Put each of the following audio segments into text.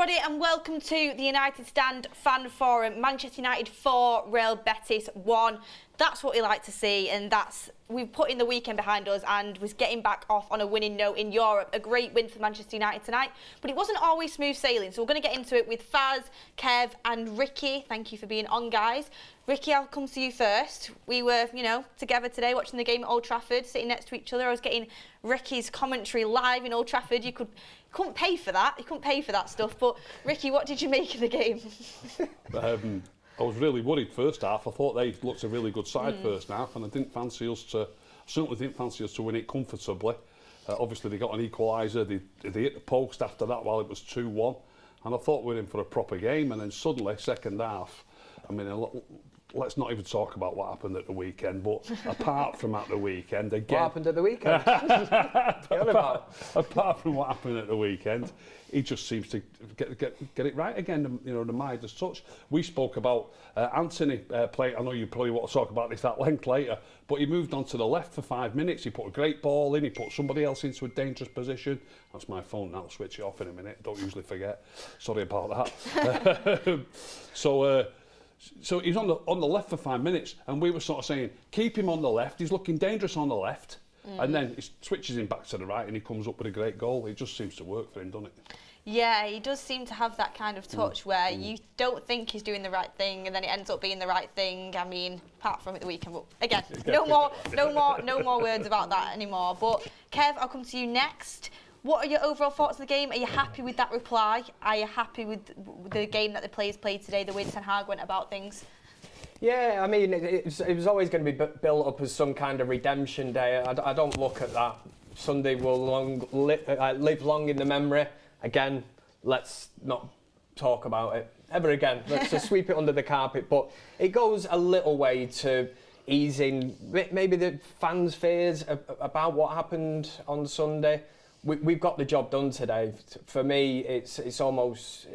everybody, and welcome to the United Stand Fan Forum. Manchester United 4, Real Betis 1. That's what we like to see, and we've put in the weekend behind us and was getting back off on a winning note in Europe. A great win for Manchester United tonight, but it wasn't always smooth sailing, so we're going to get into it with Faz, Kev and Ricky. Thank you for being on, guys. Ricky, I'll come to you first. We were, together today watching the game at Old Trafford, sitting next to each other. I was getting Ricky's commentary live in Old Trafford. You couldn't pay for that. You couldn't pay for that stuff. But Ricky, what did you make of the game? I was really worried first half. I thought they looked a really good side first half, and I certainly didn't fancy us to win it comfortably. Obviously, they got an equaliser. They hit the post after that while it was 2-1, and I thought we were in for a proper game. And then suddenly, second half, let's not even talk about what happened at the weekend, but apart from at the weekend, again... What happened at the weekend? apart from what happened at the weekend, he just seems to get it right again, the Midas touch. We spoke about Anthony playing, I know you probably want to talk about this at length later, but he moved on to the left for 5 minutes, he put a great ball in, he put somebody else into a dangerous position. That's my phone now, I'll switch it off in a minute, don't usually forget. Sorry about that. So he's on the left for 5 minutes, and we were sort of saying, keep him on the left, he's looking dangerous on the left, and then he switches him back to the right and he comes up with a great goal. It just seems to work for him, doesn't it? Yeah, he does seem to have that kind of touch where you don't think he's doing the right thing, and then it ends up being the right thing. I mean, apart from at the weekend, but again, no more words about that anymore. But Kev, I'll come to you next. What are your overall thoughts of the game? Are you happy with that reply? Are you happy with the game that the players played today, the way Ten Hag went about things? Yeah, it was always going to be built up as some kind of redemption day. I don't look at that. Sunday will live long in the memory. Again, let's not talk about it ever again. Let's just sweep it under the carpet. But it goes a little way to easing maybe the fans' fears about what happened on Sunday. We've got the job done today. For me, it almost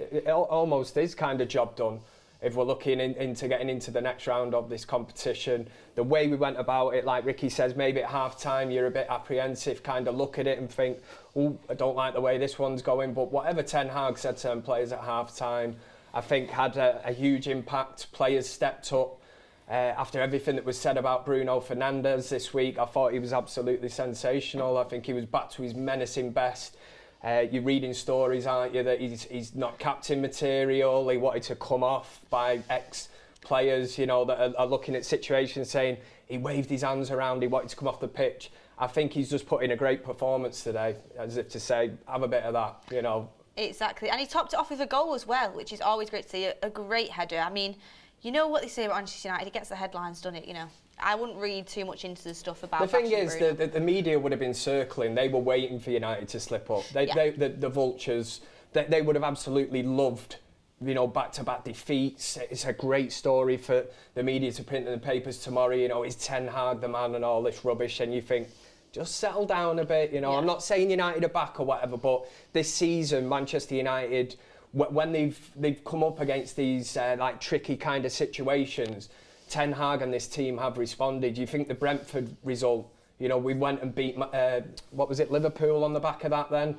is kind of job done. If we're looking into getting into the next round of this competition, the way we went about it, like Ricky says, maybe at half-time you're a bit apprehensive, kind of look at it and think, oh, I don't like the way this one's going. But whatever Ten Hag said to them players at half-time, I think had a huge impact. Players stepped up. After everything that was said about Bruno Fernandes this week, I thought he was absolutely sensational. I think he was back to his menacing best. You're reading stories, aren't you, that he's not captain material. He wanted to come off by ex-players, that are looking at situations saying he waved his hands around, he wanted to come off the pitch. I think he's just put in a great performance today, as if to say, have a bit of that, Exactly, and he topped it off with a goal as well, which is always great to see, a great header. I mean, you know what they say about Manchester United, it gets the headlines, doesn't it, I wouldn't read too much into the stuff about... The thing is, the media would have been circling, they were waiting for United to slip up. The vultures, they would have absolutely loved, back-to-back defeats. It's a great story for the media to print in the papers tomorrow, is Ten Hag the man and all this rubbish, and you think, just settle down a bit, I'm not saying United are back or whatever, but this season, Manchester United... When they've come up against these tricky kind of situations, Ten Hag and this team have responded. You think the Brentford result, we went and beat, Liverpool on the back of that then?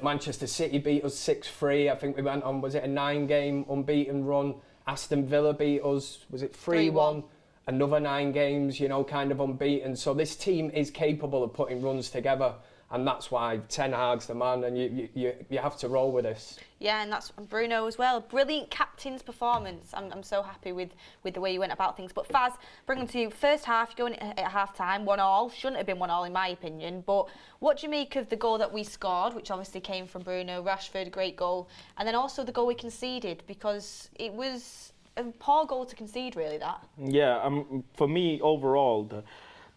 Manchester City beat us 6-3. I think we went on, was it a 9-game unbeaten run? Aston Villa beat us, was it 3-1? Another 9 games, kind of unbeaten. So this team is capable of putting runs together. And that's why Ten Hag's the man, and you have to roll with this. Yeah, and that's Bruno as well. Brilliant captain's performance. I'm so happy with the way you went about things. But Faz, bringing to you, first half, you're going at half-time, 1-1. Shouldn't have been 1-1 in my opinion. But what do you make of the goal that we scored, which obviously came from Bruno, Rashford, great goal, and then also the goal we conceded, because it was a poor goal to concede, really, that. Yeah, for me, overall,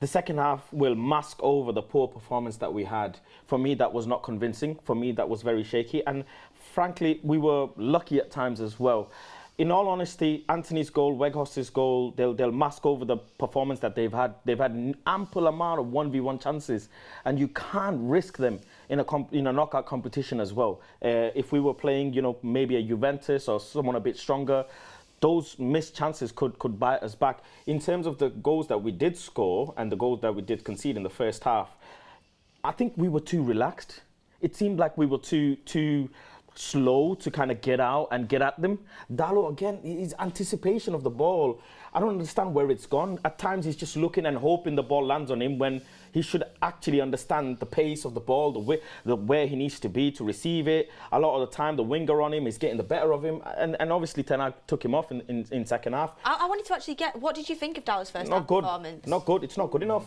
the second half will mask over the poor performance that we had. For me, that was not convincing. For me, that was very shaky. And frankly, we were lucky at times as well. In all honesty, Anthony's goal, Weghorst's goal, they'll mask over the performance that they've had. They've had an ample amount of 1v1 chances, and you can't risk them in a knockout competition as well. If we were playing, maybe a Juventus or someone a bit stronger, those missed chances could bite us back. In terms of the goals that we did score and the goals that we did concede in the first half, I think we were too relaxed. It seemed like we were too slow to kind of get out and get at them. Dalot, again, his anticipation of the ball, I don't understand where it's gone. At times, he's just looking and hoping the ball lands on him when he should actually understand the pace of the ball, where he needs to be to receive it. A lot of the time, the winger on him is getting the better of him. And obviously, Ten Hag took him off in second half. I wanted to actually get, what did you think of Dalot's first half performance? Not good. It's not good enough.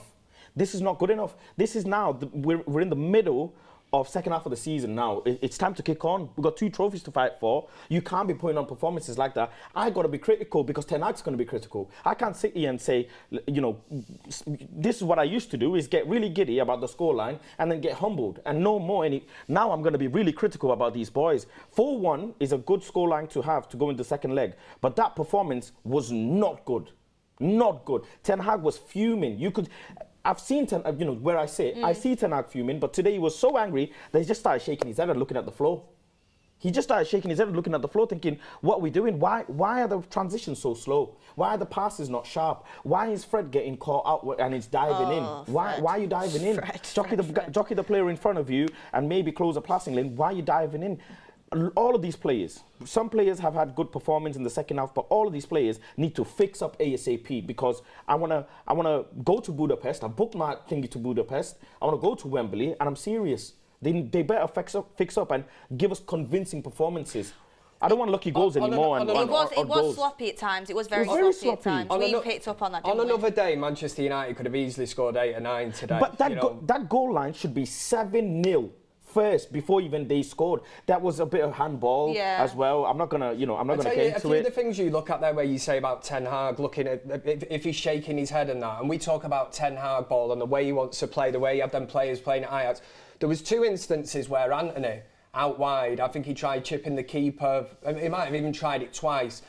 This is not good enough. This is now, we're in the middle of second half of the season now. It's time to kick on. We've got 2 trophies to fight for. You can't be putting on performances like that. I got to be critical because Ten Hag's going to be critical. I can't sit here and say, you know, this is what I used to do, is get really giddy about the scoreline and then get humbled and no more. Now I'm going to be really critical about these boys. 4-1 is a good scoreline to have to go into the second leg, but that performance was not good. Not good. Ten Hag was fuming. I've seen where I sit, I see Ten Hag fuming, but today he was so angry that he just started shaking his head and looking at the floor. He just started shaking his head and looking at the floor thinking, what are we doing? Why are the transitions so slow? Why are the passes not sharp? Why is Fred getting caught out and he's diving in? Why are you diving in? Jockey the player in front of you and maybe close a passing lane. Why are you diving in? All of these players, some players have had good performance in the second half, but all of these players need to fix up ASAP because I wanna go to Budapest. I booked my thingy to Budapest. I wanna go to Wembley, and I'm serious. They better fix up and give us convincing performances. I don't want lucky goals anymore. It was sloppy at times. It was very sloppy at times. We picked up on that, didn't we? On another day, Manchester United could have easily scored 8 or 9 today. But that goal line should be 7-0. First, before even they scored, that was a bit of handball as well. I'm not gonna get into it. A few of the things you look at there, where you say about Ten Hag, looking at if he's shaking his head and that, and we talk about Ten Hag ball and the way he wants to play, the way you have them players playing at Ajax. There was 2 instances where Anthony out wide, I think he tried chipping the keeper. He might have even tried it twice.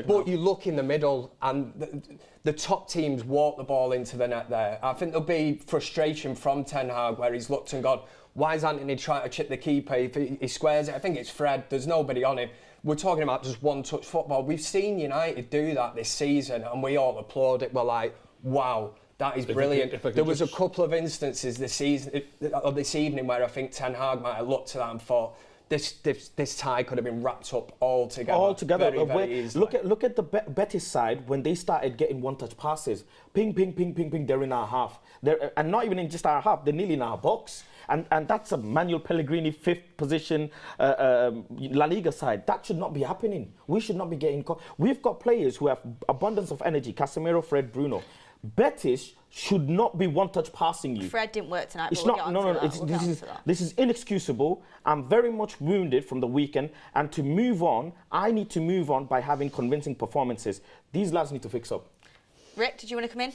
But you look in the middle, and the top teams walk the ball into the net there. I think there'll be frustration from Ten Hag where he's looked and gone, why is Anthony trying to chip the keeper? If he squares it, I think it's Fred. There's nobody on him. We're talking about just one-touch football. We've seen United do that this season, and we all applaud it. We're like, wow, that is brilliant. There was a couple of instances this evening where I think Ten Hag might have looked at that and thought, this tie could have been wrapped up all together. Very easily. Look at the Betis side when they started getting one-touch passes. Ping, ping, ping, ping, ping. They're in our half. And not even in just our half. They're nearly in our box. And that's a Manuel Pellegrini 5th position La Liga side. That should not be happening. We should not be getting caught. We've got players who have abundance of energy. Casemiro, Fred, Bruno. Betis should not be one-touch passing you. Fred didn't work tonight. It's not. This is inexcusable. I'm very much wounded from the weekend, and to move on, I need to move on by having convincing performances. These lads need to fix up. Rick, did you want to come in?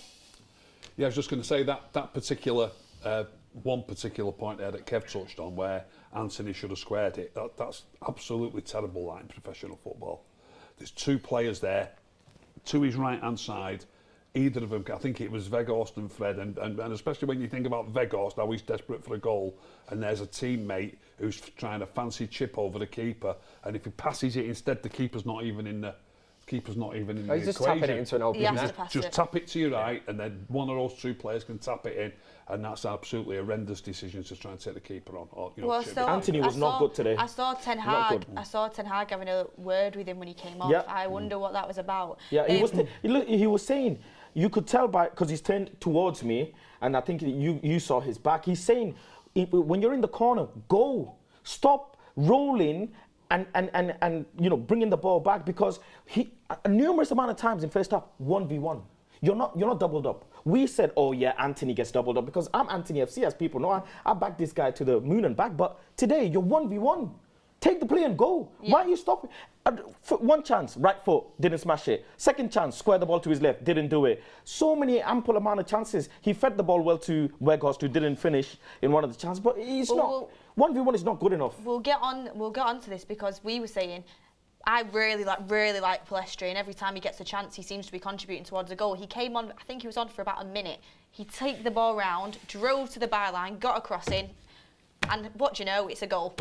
Yeah, I was just going to say that particular one particular point there that Kev touched on, where Anthony should have squared it. That's absolutely terrible, like in professional football. There's 2 players there, to his right-hand side. Either of them, I think it was Weghorst and Fred, and especially when you think about Weghorst, how he's desperate for a goal, and there's a teammate who's trying a fancy chip over the keeper, and if he passes it instead, the keeper's not even in the equation. He's just tapping it into an open net. Just tap it to your right, and then one of those 2 players can tap it in, and that's absolutely horrendous decision to try and take the keeper on. Anthony was not good today. I saw Ten Hag having a word with him when he came off. Yep. I wonder what that was about. Yeah, he was saying, you could tell because he's turned towards me, and I think you saw his back. He's saying, when you're in the corner, go, stop rolling, and bringing the ball back, because he numerous amount of times in first half 1v1. You're not doubled up. We said, oh yeah, Anthony gets doubled up because I'm Anthony FC, as people know. I back this guy to the moon and back. But today you're 1v1. Take the play and go. Yeah. Why are you stopping? One chance, right foot, didn't smash it. Second chance, square the ball to his left, didn't do it. So many ample amount of chances. He fed the ball well to Weghorst, who didn't finish in one of the chances. But he's not. 1v1 is not good enough. We'll get on to this, because we were saying, I really like Palestri, and every time he gets a chance, he seems to be contributing towards a goal. He came on, I think he was on for about a minute. He took the ball round, drove to the byline, got a crossing, and what do you know, it's a goal.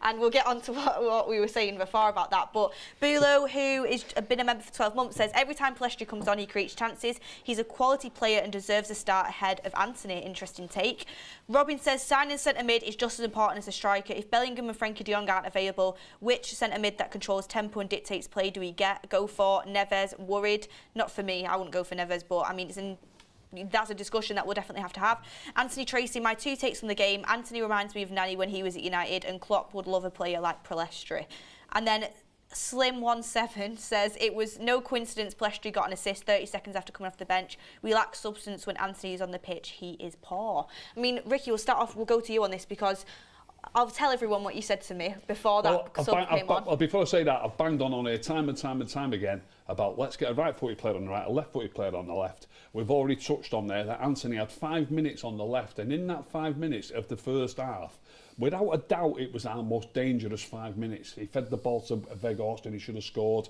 And we'll get on to what we were saying before about that. But Bulo, who has been a member for 12 months, says every time Pellistri comes on, he creates chances. He's a quality player and deserves a start ahead of Anthony. Interesting take. Robin says signing centre mid is just as important as a striker. If Bellingham and Frenkie de Jong aren't available, which centre mid that controls tempo and dictates play do we get? Go for Neves. Worried? Not for me. I wouldn't go for Neves, but I mean, that's a discussion that we'll definitely have to have. Anthony Tracy, my 2 takes from the game. Anthony reminds me of Nani when he was at United, and Klopp would love a player like Pellistri. And then Slim17 says it was no coincidence Pellistri got an assist 30 seconds after coming off the bench. We lack substance when Anthony is on the pitch. He is poor. I mean, Ricky, we'll go to you on this because I'll tell everyone what you said to me before that sub came on. Before I say that, I've banged on here time and time again about let's get a right-footed player on the right, a left-footed player on the left. We've already touched on there that Anthony had 5 minutes on the left, and in that 5 minutes of the first half, without a doubt, it was our most dangerous 5 minutes. He fed the ball to Weghorst and he should have scored.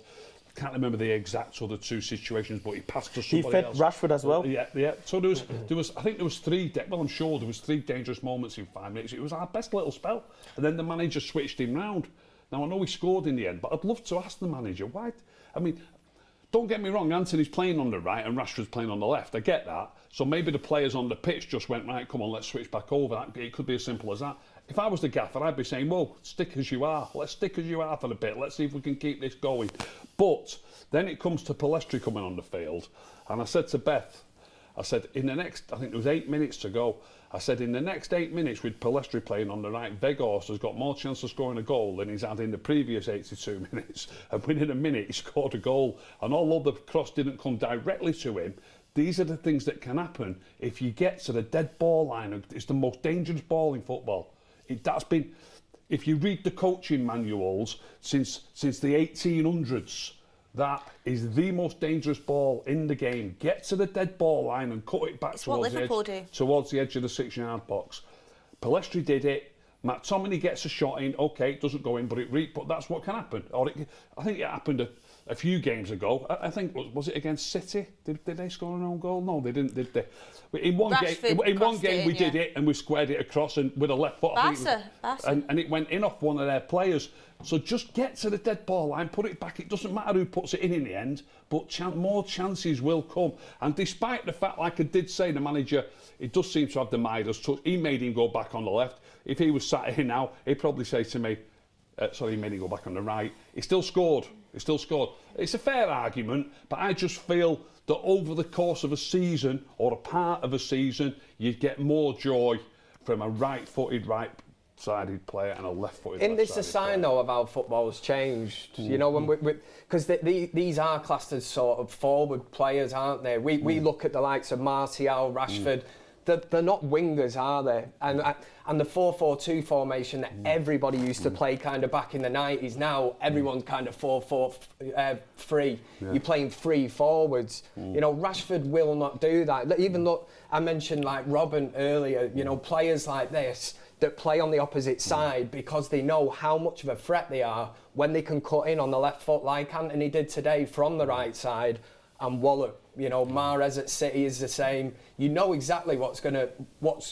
Can't remember the exact other 2 situations, but he passed to somebody else. He fed Rashford as well. Yeah. So there was. I think there was 3. Well, I'm sure there was 3 dangerous moments in 5 minutes. It was our best little spell, and then the manager switched him round. Now I know he scored in the end, but I'd love to ask the manager why. I mean, don't get me wrong. Anthony's playing on the right and Rashford's playing on the left. I get that. So maybe the players on the pitch just went right. Come on, let's switch back over. It could be as simple as that. If I was the gaffer, I'd be saying, well, stick as you are. Let's stick as you are for a bit. Let's see if we can keep this going. But then it comes to Pellistri coming on the field. And I said to Beth, I said, in the next, I think there was 8 minutes to go. I said, in the next 8 minutes with Pellistri playing on the right, Weghorst has got more chance of scoring a goal than he's had in the previous 82 minutes. And within a minute, he scored a goal. And although the cross didn't come directly to him, these are the things that can happen if you get to the dead ball line. It's the most dangerous ball in football. That's been, if you read the coaching manuals since the 1800s, that is the most dangerous ball in the game. Get to the dead ball line and cut it back towards the edge of the 6-yard box. Pellistri did it. McTominay gets a shot in. Okay, it doesn't go in, but that's what can happen. I think it happened a few games ago. I think was it against City? Did they score an own goal? No, they didn't. Did they? In one game, we did it and we squared it across and with a left foot. And it went in off one of their players. So just get to the dead ball line, put it back. It doesn't matter who puts it in the end, but more chances will come. And despite the fact, like I did say, the manager, it does seem to have the Midas touch. He made him go back on the left. If he was sat here now, he'd probably say to me, sorry, he made him go back on the right. He still scored. It's a fair argument, but I just feel that over the course of a season or a part of a season, you'd get more joy from a right-footed, right-sided player and a left-footed. Isn't this a sign, though, of how football's changed? You know, when because these are classed as sort of forward players, aren't they? We look at the likes of Martial, Rashford. They're not wingers, are they? And the 4-4-2 formation that everybody used to play kind of back in the 90s, now everyone's kind of 4-4-3. Yeah. You're playing 3 forwards. You know, Rashford will not do that. Even though I mentioned like Robin earlier, you know, players like this that play on the opposite side because they know how much of a threat they are when they can cut in on the left foot like Anthony did today from the right side and wallop. You know, Mahrez at City is the same. You know exactly what's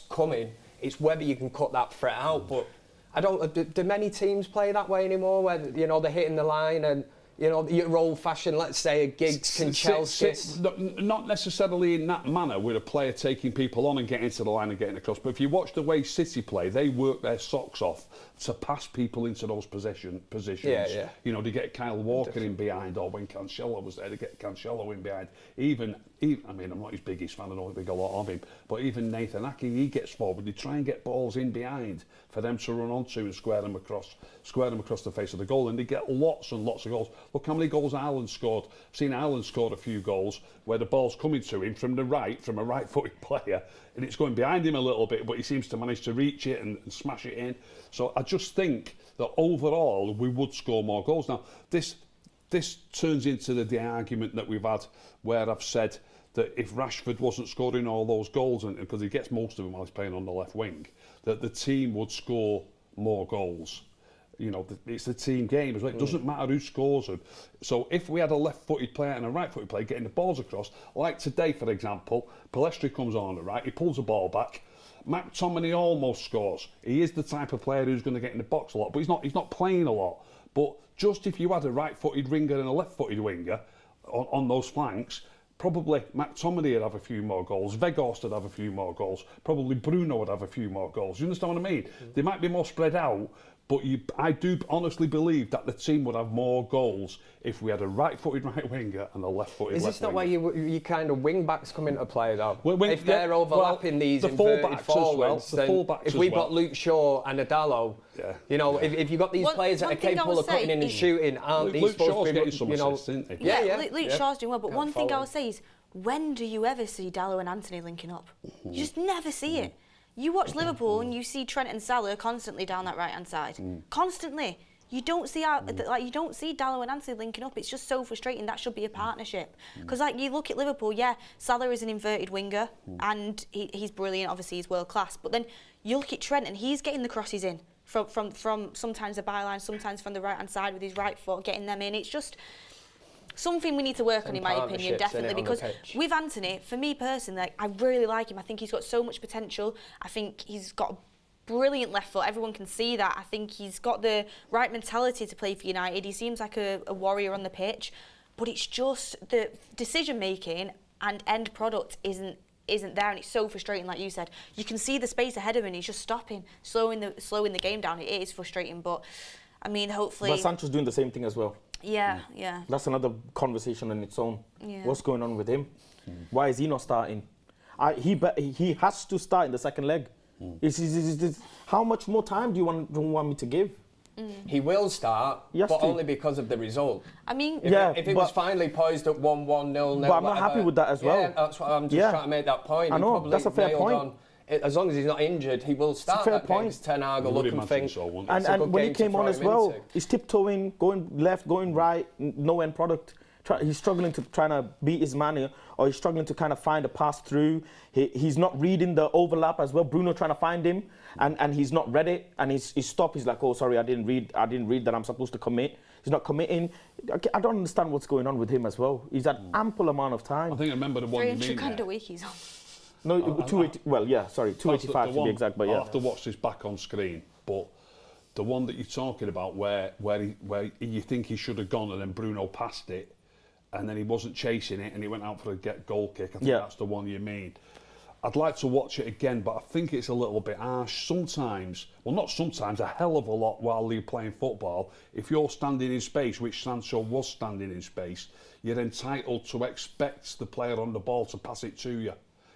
coming. It's whether you can cut that threat out. But do many teams play that way anymore? Where you know they're hitting the line and you know your old-fashioned, let's say, a Giggs and Chelsea. Not necessarily in that manner with a player taking people on and getting to the line and getting across. But if you watch the way City play, they work their socks off to pass people into those positions. Yeah. You know, to get Kyle Walker in behind, or when Cancelo was there, to get Cancelo in behind. Even I mean, I'm not his biggest fan, I don't think a lot of him, but even Nathan Ake, he gets forward. They try and get balls in behind for them to run onto and square them across the face of the goal, and they get lots and lots of goals. Look how many goals Ireland scored. I've seen Ireland scored a few goals where the ball's coming to him from a right-footed player, and it's going behind him a little bit, but he seems to manage to reach it and smash it in. So I just think that overall we would score more goals. Now, this turns into the argument that we've had where I've said that if Rashford wasn't scoring all those goals, and because he gets most of them while he's playing on the left wing, that the team would score more goals. You know, it's a team game as well. It doesn't matter who scores them. So if we had a left-footed player and a right-footed player getting the balls across, like today, for example, Pellistri comes on the right, he pulls the ball back, McTominay almost scores. He is the type of player who's going to get in the box a lot, but he's not playing a lot. But just if you had a right-footed winger and a left-footed winger on those flanks, probably McTominay would have a few more goals, Weghorst would have a few more goals, probably Bruno would have a few more goals. You understand what I mean? They might be more spread out, but I do honestly believe that the team would have more goals if we had a right-footed right winger and a left-footed left winger. Is this not where you kind of wing-backs come into play, though? If they're overlapping these the inverted forwards, then if we've got Luke Shaw and Adallo, if you've got these players that are capable of cutting in and shooting, aren't these supposed to be, some assists, isn't he? Luke Shaw's doing well, but one thing I would say is, when do you ever see Dalot and Anthony linking up? You just never see it. You watch Liverpool and you see Trent and Salah constantly down that right-hand side. Constantly. You don't see you don't see Dalot and Anthony linking up. It's just so frustrating. That should be a partnership. Because you look at Liverpool, Salah is an inverted winger and he's brilliant. Obviously, he's world class. But then you look at Trent and he's getting the crosses in from sometimes the byline, sometimes from the right-hand side with his right foot, getting them in. It's just something we need to work on, in my opinion, definitely, because with Anthony, for me personally, I really like him. I think he's got so much potential. I think he's got a brilliant left foot. Everyone can see that. I think he's got the right mentality to play for United. He seems like a warrior on the pitch, but it's just the decision making and end product isn't there, and it's so frustrating. Like you said, you can see the space ahead of him and he's just stopping, slowing the game down. It is frustrating, but I mean, hopefully. But Sancho's doing the same thing as well. Yeah. That's another conversation on its own. Yeah. What's going on with him? Why is he not starting? He has to start in the second leg. How much more time do you want me to give? He will start, but only because of the result. I mean, if it was finally poised at 1-1, 0-0, but I'm not happy with that as well. Yeah, that's what I'm just trying to make that point. I know, that's a fair point. As long as he's not injured, he will start that game. Ten Hag will look and think. And when he came on as well, he's tiptoeing, going left, going right, no end product. He's struggling to try to beat his man, or he's struggling to kind of find a pass through. He's not reading the overlap as well. Bruno trying to find him, and he's not read it, and he's stopped. He's like, oh, sorry, I didn't read that I'm supposed to commit. He's not committing. I don't understand what's going on with him as well. He's had ample amount of time. I think I remember the one you mean. 300 week he's on. No, 280. Well, yeah, sorry, 285 to be exact, but yeah. I'll have to watch this back on screen, but the one that you're talking about, where you think he should have gone, and then Bruno passed it, and then he wasn't chasing it, and he went out for a goal kick. I think that's the one you mean. I'd like to watch it again, but I think it's a little bit harsh. Sometimes, well, not sometimes, a hell of a lot while you're playing football, if you're standing in space, which Sancho was standing in space, you're entitled to expect the player on the ball to pass it to you.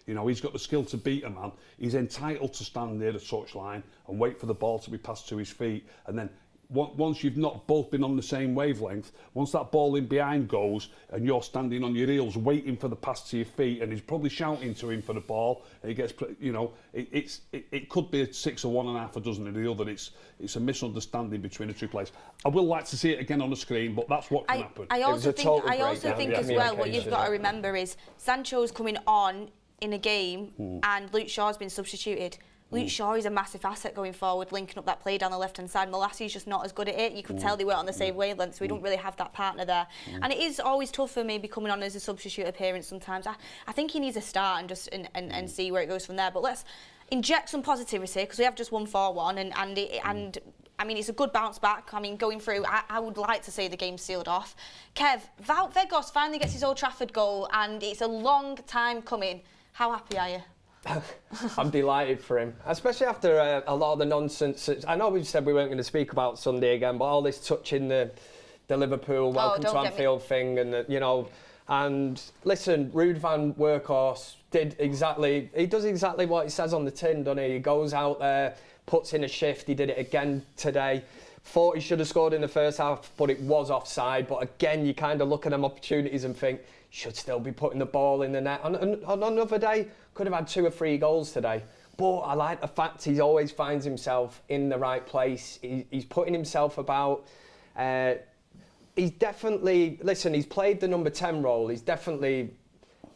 You know, he's got the skill to beat a man. He's entitled to stand near the touchline and wait for the ball to be passed to his feet. And then once you've not both been on the same wavelength, once that ball in behind goes and you're standing on your heels waiting for the pass to your feet, and he's probably shouting to him for the ball, and he gets, you know, it could be a 6 or 1.5 a dozen of the other. It's a misunderstanding between the two players. I will like to see it again on the screen, but that's what can happen. I also think as well, what you've got to remember is Sancho's coming on in a game and Luke Shaw's been substituted. Luke Shaw is a massive asset going forward, linking up that play down the left-hand side. Molassi's just not as good at it. You could tell they weren't on the same wavelength, so we don't really have that partner there. And it is always tough for maybe coming on as a substitute appearance sometimes. I think he needs a start and just and see where it goes from there. But let's inject some positivity, because we have just won 4-1, and I mean, it's a good bounce back. I mean, going through, I would like to say the game's sealed off. Kev, Wout Weghorst finally gets his Old Trafford goal, and it's a long time coming. How happy are you? I'm delighted for him, especially after a lot of the nonsense. I know we've said we weren't going to speak about Sunday again, but all this touching the Liverpool welcome to Anfield thing, and you know, and listen, Ruud van Weghorst does exactly what he says on the tin, doesn't he? He goes out there, puts in a shift. He did it again today. Thought he should have scored in the first half, but it was offside. But again, you kind of look at them opportunities and think, should still be putting the ball in the net. On another day, could have had 2 or 3 goals today. But I like the fact he always finds himself in the right place. He's putting himself about. He's definitely, listen, he's played the number 10 role. He's definitely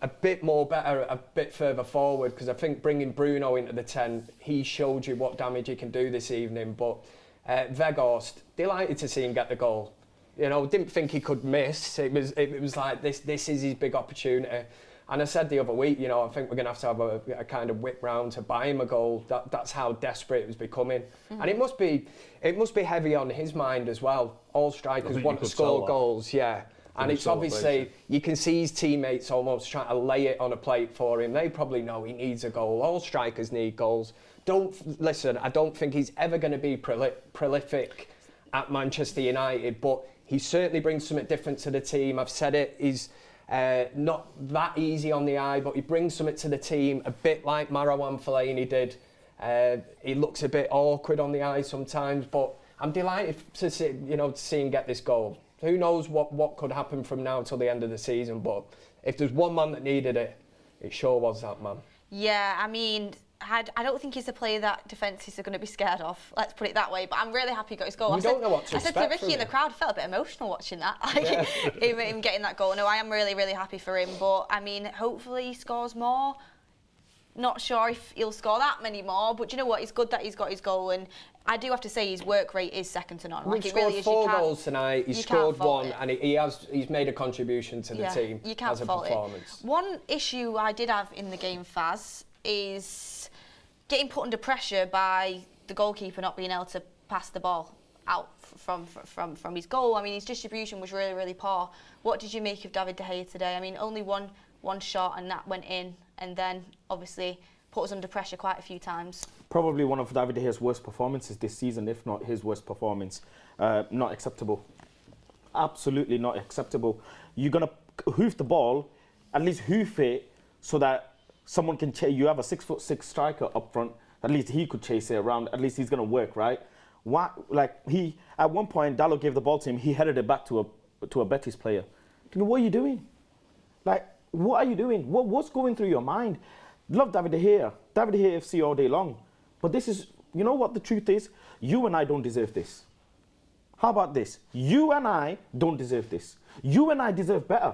a bit more better, a bit further forward, because I think bringing Bruno into the 10, he showed you what damage he can do this evening. But Weghorst, delighted to see him get the goal. You know, didn't think he could miss. It was like this is his big opportunity. And I said the other week, you know, I think we're going to have a kind of whip round to buy him a goal. That's how desperate it was becoming. And it must be heavy on his mind as well. All strikers want to score goals, yeah. And it's obviously, you can see his teammates almost trying to lay it on a plate for him. They probably know he needs a goal. All strikers need goals. I don't think he's ever going to be prolific at Manchester United, but he certainly brings something different to the team. I've said it, he's not that easy on the eye, but he brings something to the team, a bit like Marouane Fellaini did. He looks a bit awkward on the eye sometimes, but I'm delighted to see him get this goal. Who knows what could happen from now till the end of the season, but if there's one man that needed it, it sure was that man. Yeah, I mean, I don't think he's a player that defences are going to be scared of. Let's put it that way. But I'm really happy he got his goal. We don't know what to expect. I said to Ricky in the crowd, I felt a bit emotional watching that. Him getting that goal. No, I am really, really happy for him. But I mean, hopefully he scores more. Not sure if he'll score that many more. But you know what? It's good that he's got his goal. And I do have to say his work rate is second to none. He scored 4 goals tonight. He scored 1, and he's made a contribution to the team as a performance. One issue I did have in the game, Faz, is getting put under pressure by the goalkeeper not being able to pass the ball out from his goal. I mean, his distribution was really, really poor. What did you make of David De Gea today? I mean, only one shot and that went in, and then obviously put us under pressure quite a few times. Probably one of David De Gea's worst performances this season, if not his worst performance. Not acceptable. Absolutely not acceptable. You're going to hoof the ball, at least hoof it so that someone can chase. You have a 6'6" striker up front. At least he could chase it around. At least he's going to work, right? At one point, Dalot gave the ball to him. He headed it back to a Betis player. What are you doing? What are you doing? What's going through your mind? Love David De Gea. David De Gea FC all day long. But this is, you know what the truth is? You and I don't deserve this. How about this? You and I don't deserve this. You and I deserve better.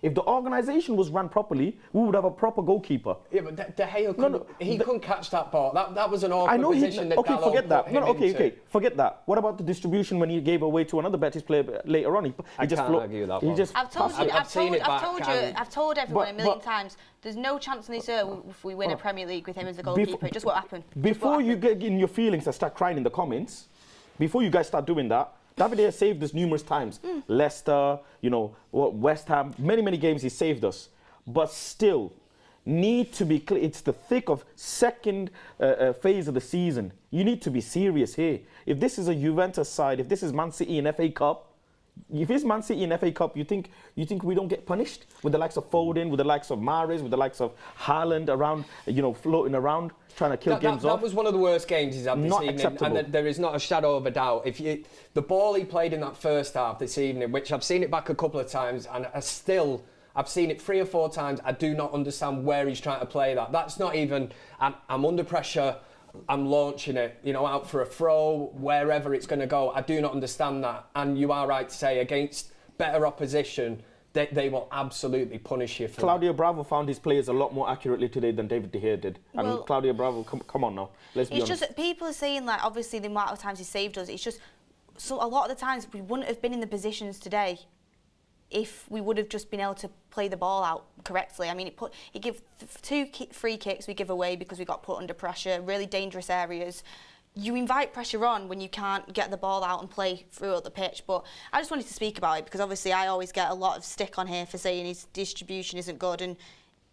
If the organisation was run properly, we would have a proper goalkeeper. Yeah, but De Gea couldn't catch that ball. That was an awkward position. Forget that. Forget that. What about the distribution when he gave away to another Betis player later on? I can't argue that one. I've told everyone a million times, there's no chance in this earth if we win a Premier League with him as a goalkeeper. It just won't happen. Before you get in your feelings and start crying in the comments, before you guys start doing that, David De Gea saved us numerous times. Leicester, West Ham, many games he saved us. But still, need to be clear. It's the thick of second phase of the season. You need to be serious here. If this is a Juventus side, if this is Man City in FA Cup, if it's Man City in FA Cup, you think we don't get punished with the likes of Foden, with the likes of Mahrez, with the likes of Haaland around, floating around, trying to kill games off? That was one of the worst games he's had this evening. Acceptable. And there is not a shadow of a doubt. The ball he played in that first half this evening, which I've seen it back a couple of times, and I've seen it 3 or 4 times. I do not understand where he's trying to play that. That's not even, I'm under pressure, I'm launching it, out for a throw, wherever it's going to go. I do not understand that. And you are right to say, against better opposition, they will absolutely punish you for Claudio Bravo found his players a lot more accurately today than David De Gea did. And Claudio Bravo, come on now, let's be honest. It's just, people are saying, obviously the amount of times he saved us, it's just, so a lot of the times we wouldn't have been in the positions today if we would have just been able to play the ball out correctly. I mean, it gave 2 free kicks we give away because we got put under pressure, really dangerous areas. You invite pressure on when you can't get the ball out and play throughout the pitch. But I just wanted to speak about it because obviously I always get a lot of stick on here for saying his distribution isn't good, and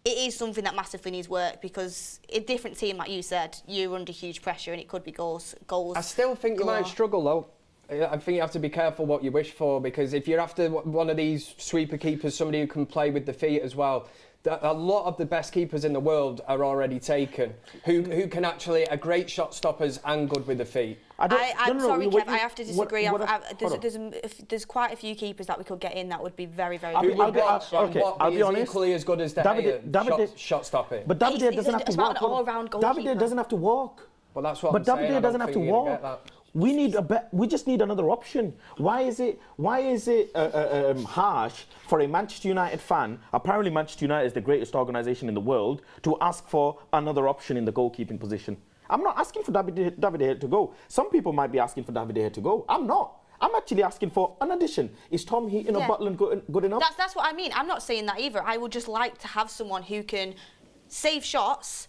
it is something that massively needs work because a different team, like you said, you're under huge pressure and it could be goals. I still think you might struggle though. I think you have to be careful what you wish for, because if you're after one of these sweeper keepers, somebody who can play with the feet as well, a lot of the best keepers in the world are already taken, who can actually are great shot stoppers and good with the feet. I'm sorry, Kev, I have to disagree. There's quite a few keepers that we could get in that would be very, very good. I'll be honest. Equally as good as De Gea, shot stopping. But David De Gea doesn't have to walk. It's about an all-round goalkeeper. David De Gea doesn't have to walk. Well, that's what I'm saying. David De Gea doesn't have to walk. We just need another option. Why is it harsh for a Manchester United fan, apparently Manchester United is the greatest organisation in the world, to ask for another option in the goalkeeping position? I'm not asking for David De Gea to go. Some people might be asking for David De Gea to go. I'm not. I'm actually asking for an addition. Is Tom Heaton or Butland good enough? That's what I mean. I'm not saying that either. I would just like to have someone who can save shots,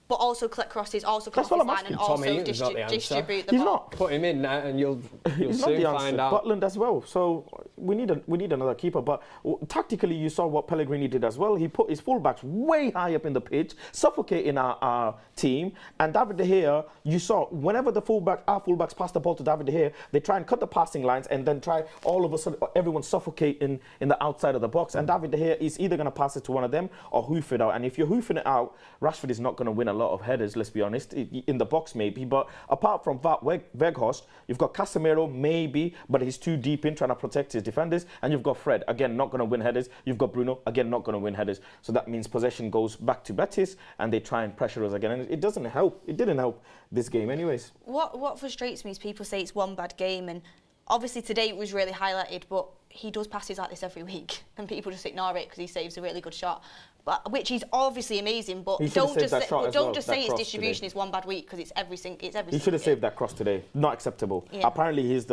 but also collect crosses, also come off his line, and also distribute the He's ball. not. Put him in there and you'll He's soon not the find answer. out. Butland as well. So we need another keeper. But tactically, you saw what Pellegrini did as well. He put his fullbacks way high up in the pitch, suffocating our team. And David De Gea, you saw whenever our fullbacks pass the ball to David De Gea, they try and cut the passing lines and then try all of a sudden everyone suffocate in the outside of the box. And David De Gea is either going to pass it to one of them or hoof it out. And if you're hoofing it out, Rashford is not going to win a lot of headers, let's be honest, in the box maybe. But apart from Wout Weghorst, you've got Casemiro maybe, but he's too deep in trying to protect his defenders. And you've got Fred, again, not going to win headers. You've got Bruno, again, not going to win headers. So that means possession goes back to Betis and they try and pressure us again. And it doesn't help. It didn't help this game anyways. What frustrates me is people say it's one bad game, and obviously today it was really highlighted, but he does passes like this every week and people just ignore it because he saves a really good shot, which is obviously amazing, but don't just say his distribution is one bad week because it's every single He should have saved that cross today. Not acceptable. Yeah. Apparently he's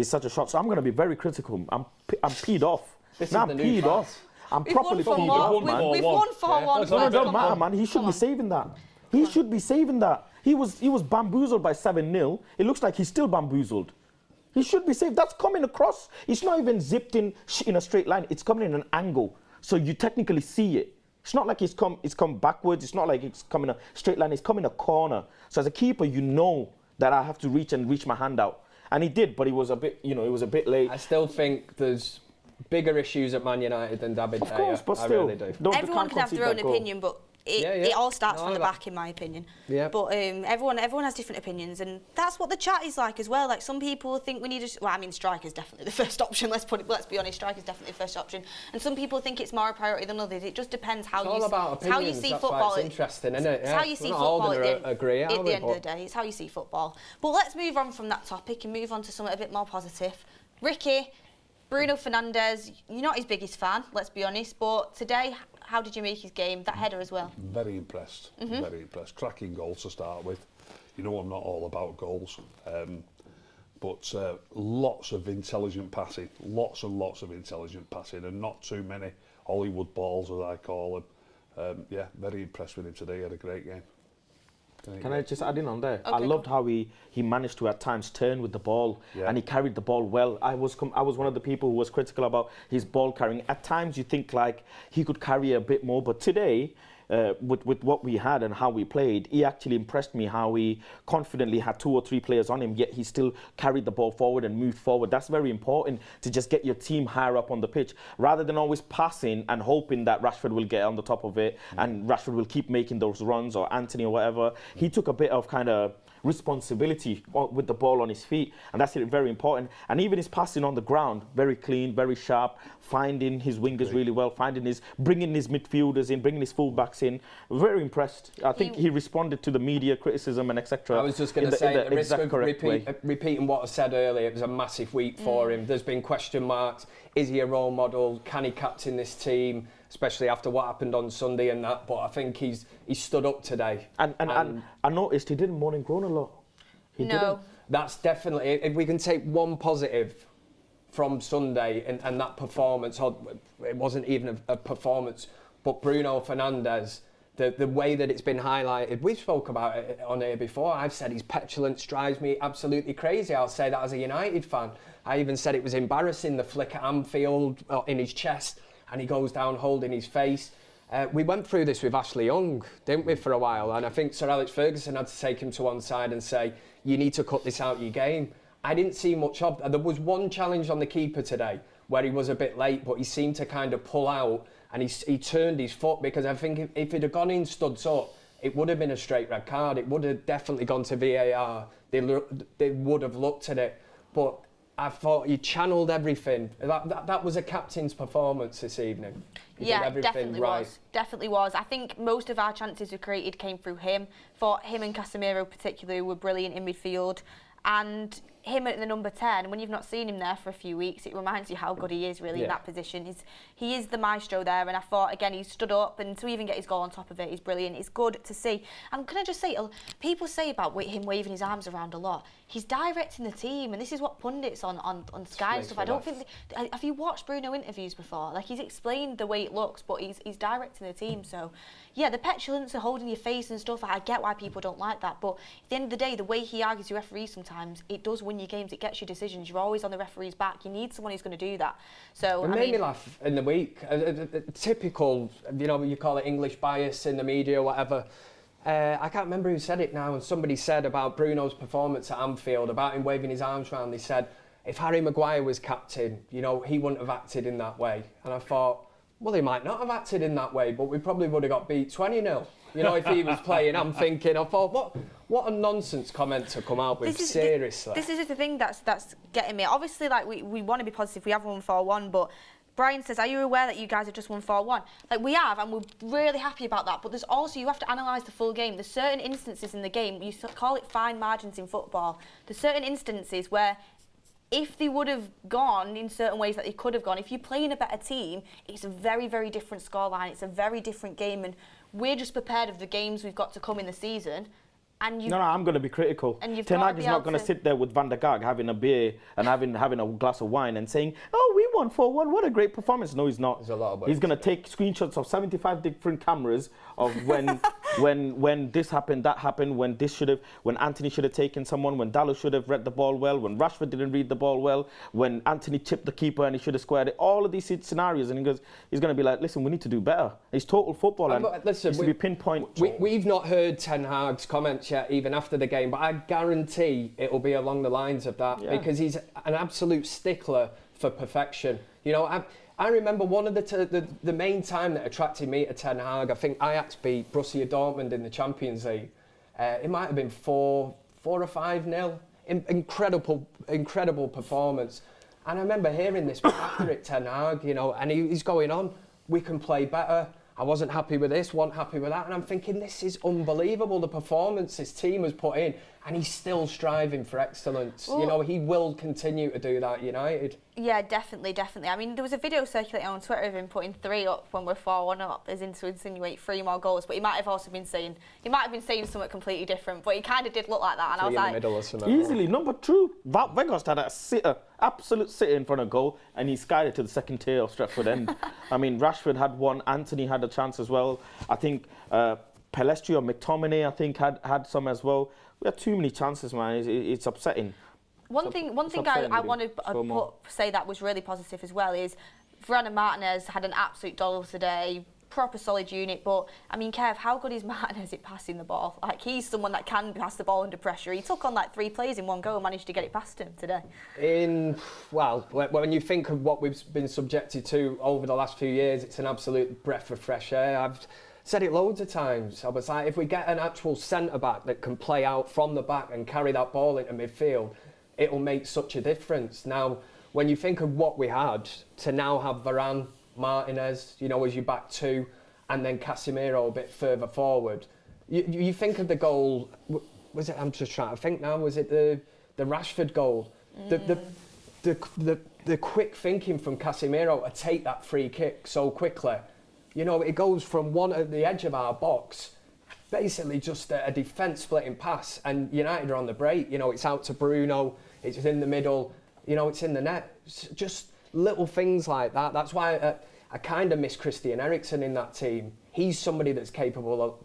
such a shot, so I'm going to be very critical. I'm peed off. I'm peed off. I'm properly peed off, man. We've won 4-1. No, it doesn't matter, man. He should be saving that. He should be saving that. He was bamboozled by 7-0. It looks like he's still bamboozled. He should be saved. That's coming across. It's not even zipped in a straight line. It's coming in an angle. So you technically see it. It's not like it's come backwards. It's not like it's coming a straight line. It's coming a corner. So as a keeper, you know that I have to reach my hand out. And he did, but he was a bit, it was a bit late. I still think there's bigger issues at Man United than David De Gea. Of course, but still. I really do. Everyone can have their own opinion, but it all starts from the back, in my opinion. Yeah. But everyone has different opinions, and that's what the chat is like as well. Like, some people think we need striker's definitely the first option. Let's be honest, striker's definitely the first option. And some people think it's more a priority than others. It just depends how you see football. It's interesting, isn't it? It's how you see football at the end of the day. It's how you see football. But let's move on from that topic and move on to something a bit more positive. Ricky, Bruno Fernandes, you're not his biggest fan, let's be honest, but today, how did you make his game? That header as well. Very impressed. Very impressed. Cracking goal to start with. You know I'm not all about goals, but lots of intelligent passing, lots and lots of intelligent passing, and not too many Hollywood balls, as I call them. Very impressed with him today. He had a great game. Can I just add in on there? Okay, I loved how he managed to at times turn with the ball, and he carried the ball well. I was one of the people who was critical about his ball carrying. At times you think like he could carry a bit more, but today, with what we had and how we played, he actually impressed me how he confidently had 2 or 3 players on him, yet he still carried the ball forward and moved forward. That's very important, to just get your team higher up on the pitch, rather than always passing and hoping that Rashford will get on the top of it and Rashford will keep making those runs, or Anthony or whatever. He took a bit of kind of responsibility with the ball on his feet, and that's very important. And even his passing on the ground, very clean, very sharp, finding his wingers really well, bringing his midfielders in, bringing his fullbacks in. Very impressed. I think he responded to the media criticism and etc. I was just going to say, at the risk of repeating what I said earlier, it was a massive week for him. There's been question marks. Is he a role model? Can he captain this team? Especially after what happened on Sunday and that, but I think he stood up today. And I noticed he didn't moan and groan a lot. He didn't. That's definitely, if we can take one positive from Sunday and that performance, it wasn't even a performance, but Bruno Fernandes, the way that it's been highlighted, we've spoke about it on here before. I've said his petulance drives me absolutely crazy. I'll say that as a United fan. I even said it was embarrassing, the flick at Anfield in his chest, and he goes down holding his face. We went through this with Ashley Young, didn't we, for a while? And I think Sir Alex Ferguson had to take him to one side and say, you need to cut this out of your game. I didn't see much of that. There was one challenge on the keeper today where he was a bit late, but he seemed to kind of pull out, and he turned his foot, because I think if he'd have gone in studs up, it would have been a straight red card. It would have definitely gone to VAR. They would have looked at it. But I thought he channeled everything. That was a captain's performance this evening. Definitely was. I think most of our chances we created came through him. For him and Casemiro particularly were brilliant in midfield. And him at the number 10, when you've not seen him there for a few weeks, it reminds you how good he is really in that position. He is the maestro there, and I thought, again, he stood up, and to even get his goal on top of it is brilliant. It's good to see. And can I just say, people say about him waving his arms around a lot. He's directing the team, and this is what pundits on Sky and stuff. I don't think. Have you watched Bruno interviews before? Like, he's explained the way it looks, but he's directing the team. So, yeah, the petulance of holding your face and stuff, I get why people don't like that. But at the end of the day, the way he argues with referees sometimes, it does win you games. It gets you decisions. You're always on the referee's back. You need someone who's going to do that. So it made me laugh in the week. Typical, you call it English bias in the media or whatever. I can't remember who said it now, and somebody said about Bruno's performance at Anfield, about him waving his arms around. They said, if Harry Maguire was captain, he wouldn't have acted in that way. And I thought, well, he might not have acted in that way, but we probably would have got beat 20-0. If he was playing. I thought, what a nonsense comment to come out with, seriously. This is the thing that's getting me. Obviously, like, we want to be positive. We have won 4-1, but Brian says, are you aware that you guys have just won 4-1? Like, we have, and we're really happy about that. But there's also, you have to analyse the full game. There's certain instances in the game, you call it fine margins in football. There's certain instances where if they would have gone in certain ways that they could have gone, if you're playing a better team, it's a very, very different scoreline. It's a very different game, and we're just prepared of the games we've got to come in the season. And No, I'm going to be critical. Ten Hag is not going to sit there with Van der Gaag having a beer and having a glass of wine and saying, "Oh, we won 4-1. What a great performance." No, he's not. There's a lot of he's going to take screenshots of 75 different cameras of when this happened, that happened, when Anthony should have taken someone, when Dalot should have read the ball well, when Rashford didn't read the ball well, when Anthony chipped the keeper and he should have squared it. All of these scenarios, and he's going to be like, "Listen, we need to do better." It's total football, and listen, to be pinpoint. We've not heard Ten Hag's comments yet, even after the game, but I guarantee it'll be along the lines of that, because he's an absolute stickler for perfection. I remember one of the main time that attracted me to Ten Hag. I think Ajax beat Borussia Dortmund in the Champions League. It might have been 4 or 5-0. Incredible performance. And I remember hearing this after it, Ten Hag, and he's going on, we can play better. I wasn't happy with this, wasn't happy with that. And I'm thinking, this is unbelievable, the performance his team has put in. And he's still striving for excellence. Well, he will continue to do that, United. Yeah, definitely. I mean, there was a video circulating on Twitter of him putting 3 up when we're 4-1 up, as in to insinuate 3 more goals. But he might have been saying something completely different. But he kind of did look like that, and I was like, easily. Number 2, Wout Weghorst had a absolute sitter in front of goal, and he skied it to the second tier of Stretford End. I mean, Rashford had one, Anthony had a chance as well. I think Pelestri or McTominay, I think, had some as well. We had too many chances, man. It's upsetting. One thing I want to say that was really positive as well is Varane and Martinez had an absolute doddle today. Proper solid unit, but I mean, Kev, how good is Martinez at passing the ball? Like, he's someone that can pass the ball under pressure. He took on like 3 players in one go and managed to get it past him today. When you think of what we've been subjected to over the last few years, it's an absolute breath of fresh air. I've said it loads of times. I was like, if we get an actual centre-back that can play out from the back and carry that ball into midfield, it'll make such a difference. Now, when you think of what we had, to now have Varane, Martinez, as your back 2, and then Casemiro a bit further forward, you think of the goal, was it, I'm just trying to think now, was it the Rashford goal? The quick thinking from Casemiro to take that free kick so quickly. It goes from one at the edge of our box, basically just a defence splitting pass, and United are on the break. It's out to Bruno, it's in the middle, it's in the net. It's just little things like that. That's why I kind of miss Christian Eriksen in that team. He's somebody that's capable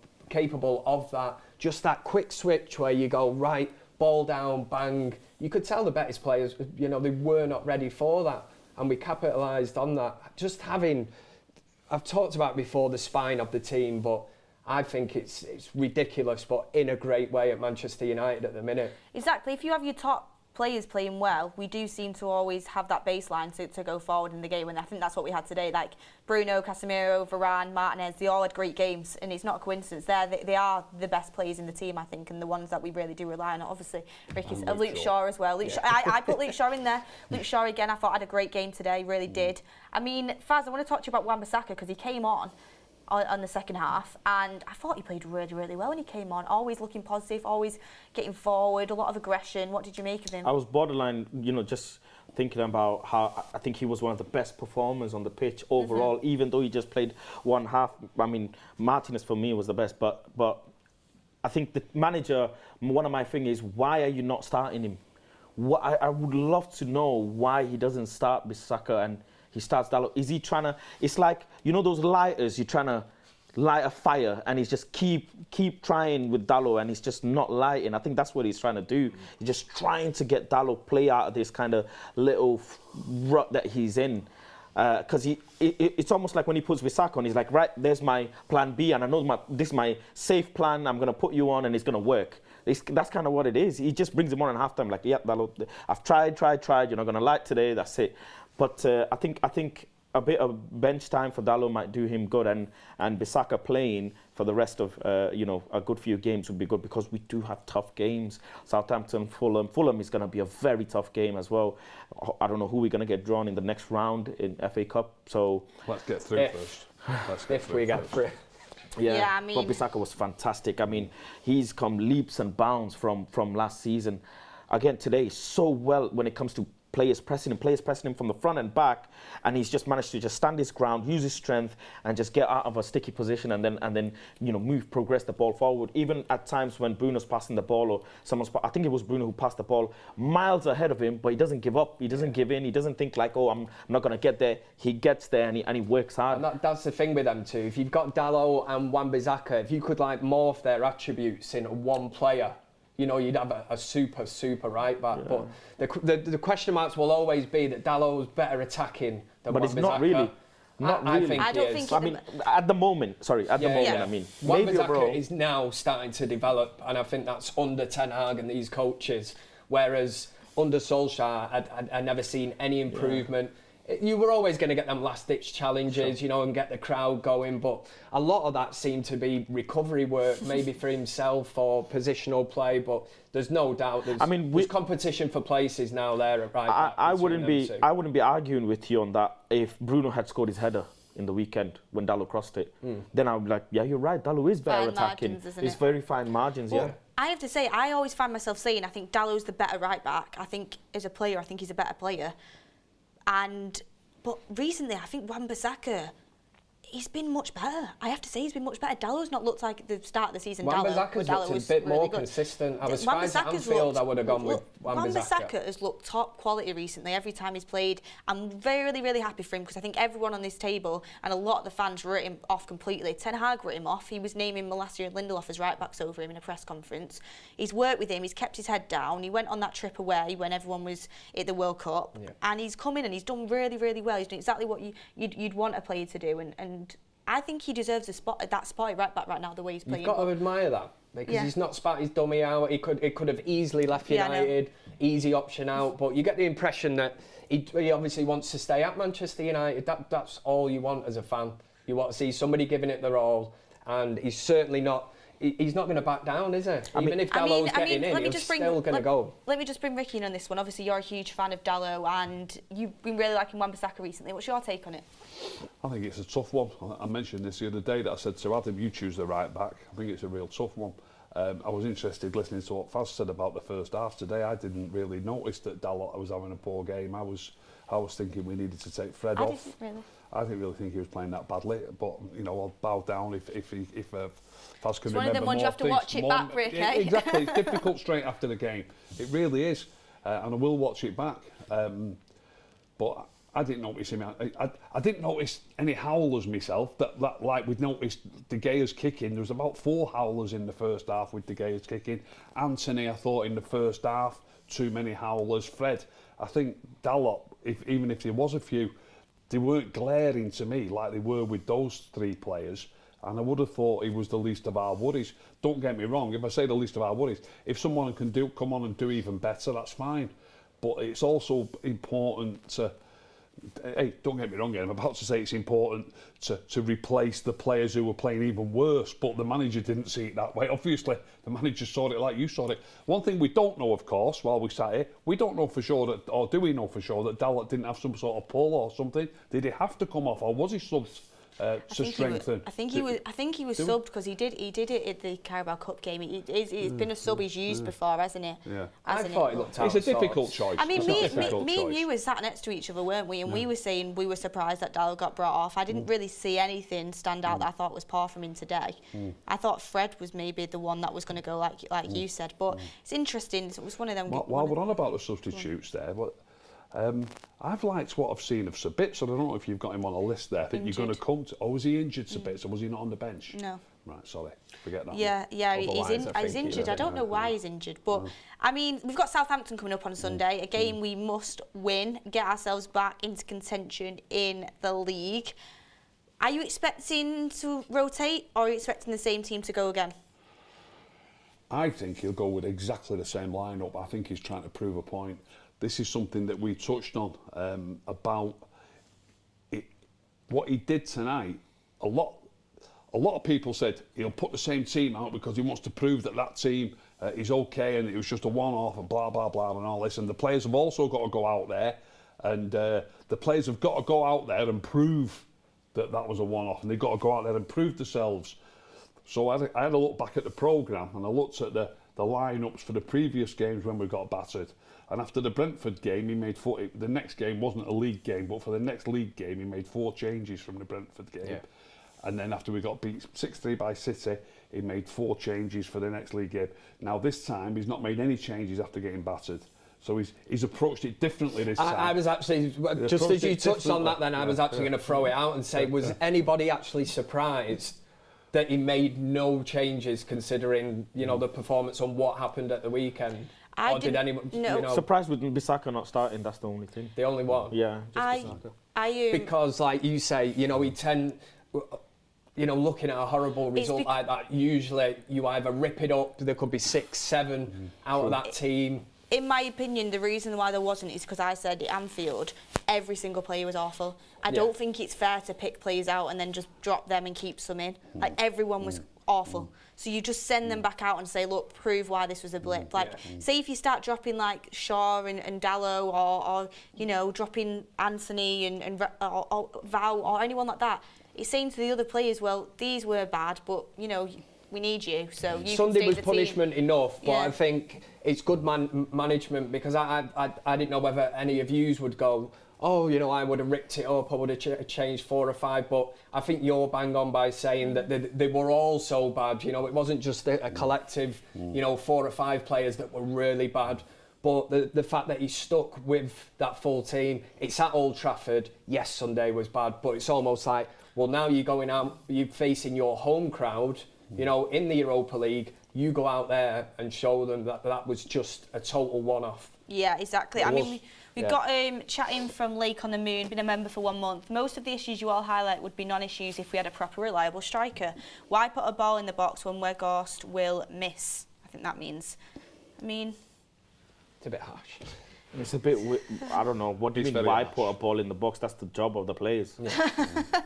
of that. Just that quick switch where you go, right, ball down, bang. You could tell the Betis players, they were not ready for that, and we capitalised on that. Just having... I've talked about before the spine of the team, but I think it's ridiculous, but in a great way at Manchester United at the minute. Exactly. If you have your top players playing well, we do seem to always have that baseline to go forward in the game, and I think that's what we had today. Like Bruno, Casemiro, Varane, Martinez, they all had great games, and it's not a coincidence. They are the best players in the team, I think, and the ones that we really do rely on. Obviously, Ricky's Luke Shaw as well. I put Luke Shaw in there. Luke Shaw again, I thought had a great game today, really did. I mean, Faz, I want to talk to you about Wan-Bissaka because he came on. on the second half, and I thought he played really, really well when he came on. Always looking positive, always getting forward, a lot of aggression. What did you make of him? I was borderline, just thinking about how I think he was one of the best performers on the pitch overall, even though he just played one half. I mean, Martinez for me was the best, but I think the manager, one of my things is, why are you not starting him? I would love to know why he doesn't start Bissaka and he starts Dalot. Is he trying to, it's like, those lighters, you're trying to light a fire and he's just keep trying with Dalot and he's just not lighting. I think that's what he's trying to do. He's just trying to get Dalot play out of this kind of little rut that he's in. Because it's almost like when he puts Bissaka on, he's like, right, there's my plan B and I know this is my safe plan, I'm going to put you on and it's going to work. That's kind of what it is. He just brings him on at halftime, like, yeah, Dalot, I've tried, you're not going to light today, that's it. But I think a bit of bench time for Dalot might do him good, and Bissaka playing for the rest of a good few games would be good, because we do have tough games. Southampton, Fulham is going to be a very tough game as well. I don't know who we're going to get drawn in the next round in FA Cup. So let's get through first. If we get through. Yeah, I mean, but Bissaka was fantastic. I mean, he's come leaps and bounds from last season. Again, today, so well when it comes to players pressing him from the front and back, and he's just managed to just stand his ground, use his strength, and just get out of a sticky position, and then progress the ball forward. Even at times when Bruno's passing the ball, or I think it was Bruno who passed the ball miles ahead of him, but he doesn't give up, he doesn't give in, he doesn't think like, oh, I'm not going to get there. He gets there and he works hard. And that's the thing with them two. If you've got Dalot and Wan-Bissaka, if you could morph their attributes in one player, you'd have a super right back. Yeah. But the question marks will always be that Dalot's better attacking than Wan-Bissaka. But it's not really. I think he is. I mean, at the moment, I mean, maybe Wan-Bissaka is now starting to develop, and I think that's under Ten Hag and these coaches, whereas under Solskjaer, I'd never seen any improvement. Yeah. You were always going to get them last-ditch challenges, and get the crowd going, but a lot of that seemed to be recovery work, maybe for himself or positional play, but there's no doubt there's competition for places now there at right back. I wouldn't be arguing with you on that if Bruno had scored his header in the weekend when Dalot crossed it. Then I would be like, yeah, you're right, Dalot is better attacking. It's very fine margins, yeah. I have to say, I always find myself saying, I think Dalot's the better right back. I think as a player, I think he's a better player. But recently, I think Wan-Bissaka, he's been much better. I have to say, he's been much better. Dalot's not looked like the start of the season. Wan-Bissaka's looked a bit more consistent. I was surprised at Anfield I would have gone with Wan-Bissaka. Wan-Bissaka has looked top quality recently every time he's played. I'm really, really happy for him, because I think everyone on this table and a lot of the fans wrote him off completely. Ten Hag wrote him off. He was naming Malacia and Lindelof as right backs over him in a press conference. He's worked with him. He's kept his head down. He went on that trip away when everyone was at the World Cup, and he's come in and he's done really, really well. He's doing exactly what you'd want a player to do, and I think he deserves that spot at right back right now, the way he's playing. You've got to admire that, because he's not spat his dummy out. It could have easily left United, easy option out. But you get the impression that he obviously wants to stay at Manchester United. That's all you want as a fan. You want to see somebody giving it their all, and he's certainly not. He's not going to back down, is he? Even if Dalot's getting in, he's still going to go. Let me just bring Ricky in on this one. Obviously, you're a huge fan of Dalot, and you've been really liking Wan-Bissaka recently. What's your take on it? I think it's a tough one. I mentioned this the other day that I said to Adam, you choose the right back. I think it's a real tough one. I was interested listening to what Faz said about the first half today. I didn't really notice that Dalot was having a poor game. I was thinking we needed to take Fred off. I didn't really think he was playing that badly, but I'll bow down if Faz can remember more things. It's one of them ones you have to watch it back, Rick, eh? Exactly, it's difficult straight after the game. It really is, and I will watch it back. But I didn't notice him. I didn't notice any howlers myself. That like we'd noticed De Gea's kicking. There was about 4 howlers in the first half with De Gea's kicking. Anthony, I thought in the first half, too many howlers. Fred, I think Dalot, even if there was a few, they weren't glaring to me like they were with those 3 players. And I would have thought he was the least of our worries. Don't get me wrong, if I say the least of our worries, if someone can come on and do even better, that's fine. But it's also important to, hey, don't get me wrong, I'm about to say it's important to replace the players who were playing even worse, but the manager didn't see it that way. Obviously, the manager saw it like you saw it. One thing we don't know, of course, while we sat here, we don't know for sure that, or do we know for sure that Dalot didn't have some sort of pull or something? Did he have to come off, or was he subbed to strengthen. I think he was subbed because he did it at the Carabao Cup game. It's been a sub he's used before, hasn't he? Yeah. I thought he looked out. It's a difficult choice. I mean, It's a me difficult and choice. you were sat next to each other, weren't we? And we were saying we were surprised that Dallo got brought off. I didn't really see anything stand out that I thought was poor from him today. I thought Fred was maybe the one that was going to go like you said. But it's interesting. It was one of them. While we're on about the substitutes there, I've liked what I've seen of Sabitz. I don't know if you've got him on a list there. I think you're going to come to... Oh, was he injured, Sabitz, or was he not on the bench? No. Right, sorry. Forget that. Yeah, Otherwise, he's injured. I don't know why he's injured. But, I mean, we've got Southampton coming up on Sunday. A game we must win, get ourselves back into contention in the league. Are you expecting to rotate, or are you expecting the same team to go again? I think he'll go with exactly the same lineup. I think he's trying to prove a point. This is something that we touched on about it, what he did tonight. A lot of people said he'll put the same team out because he wants to prove that team is okay and it was just a one-off and blah, blah, blah and all this. And the players have also got to go out there and the players have got to go out there and prove that was a one-off, and they've got to go out there and prove themselves. So I had a look back at the programme and I looked at the lineups for the previous games when we got battered. And after the Brentford game, he made the next game wasn't a league game, but for the next league game, he made 4 changes from the Brentford game. Yeah. And then after we got beat 6-3 by City, he made 4 changes for the next league game. Now this time, he's not made any changes after getting battered. So he's approached it differently this time. I was actually, just as you touched on that then, I was actually going to throw it out and say, was anybody actually surprised that he made no changes considering, the performance on what happened at the weekend? Or did anyone? No. Surprised with Bissaka not starting. That's the only thing. The only one. Yeah, just Bissaka. Because, like you say, he tend, looking at a horrible result like that. Usually, you either rip it up. There could be 6, 7 out of that team. In my opinion, the reason why there wasn't is because I said at Anfield, every single player was awful. I don't think it's fair to pick players out and then just drop them and keep some in. Like, everyone was awful. So you just send them back out and say, look, prove why this was a blip. Say if you start dropping, like, Shaw and Dallo or dropping Anthony and or Val or anyone like that, it's saying to the other players, well, these were bad, but, we need you, so you Sunday can was stay the punishment team. enough, but I think it's good management because I didn't know whether any of yous would go, oh, I would have ripped it up, I would have changed 4 or 5, but I think you're bang on by saying that they were all so bad. It wasn't just a collective, 4 or 5 players that were really bad. But the fact that he stuck with that full team, it's at Old Trafford. Yes, Sunday was bad, but it's almost like, well, now you're going out, you're facing your home crowd, in the Europa League, you go out there and show them that was just a total one-off. Yeah, exactly. I mean, we've got chatting from Lake on the Moon, been a member for 1 month. Most of the issues you all highlight would be non-issues if we had a proper, reliable striker. Why put a ball in the box when Weghorst will miss? I think that means. It's a bit harsh. It's a bit, I don't know, what do you mean, why put a ball in the box? That's the job of the players.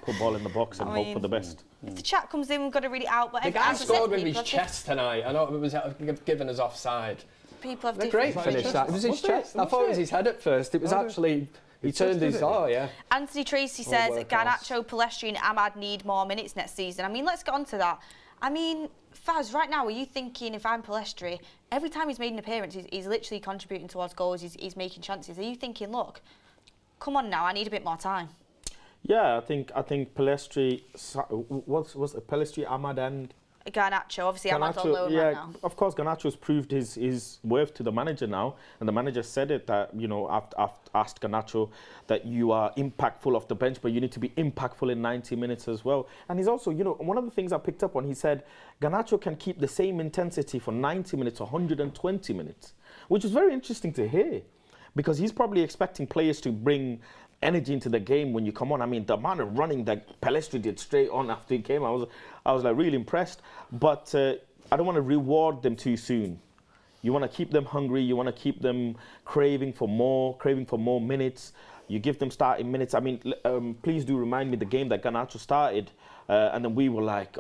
Put ball in the box and hope for the best. If the chat comes in, we've got to read it out. But the guy scored with his chest tonight. I know it was given us offside. People have a great finish that. It was his chest. I thought it was his head at first. It was actually, he turned his, Anthony Tracy says Garnacho, Palestri and Ahmad need more minutes next season. Let's get on to that. Faz, right now, are you thinking, if I'm Palestri, every time he's made an appearance, he's literally contributing towards goals, he's making chances. Are you thinking, look, come on now, I need a bit more time? Yeah, I think Palestri, what's Palestri, Ahmad and Garnacho, obviously Ahmad's on loan right now. Of course, Garnacho's proved his worth to the manager now, and the manager said it that, I've asked Garnacho that you are impactful off the bench, but you need to be impactful in 90 minutes as well. And he's also, one of the things I picked up on, he said Garnacho can keep the same intensity for 90 minutes, 120 minutes, which is very interesting to hear, because he's probably expecting players to bring energy into the game when you come on. The amount of running that Palestri did straight on after he came, I was like really impressed. But I don't want to reward them too soon. You want to keep them hungry. You want to keep them craving for more minutes. You give them starting minutes. Please do remind me the game that Garnacho started, and then we were like,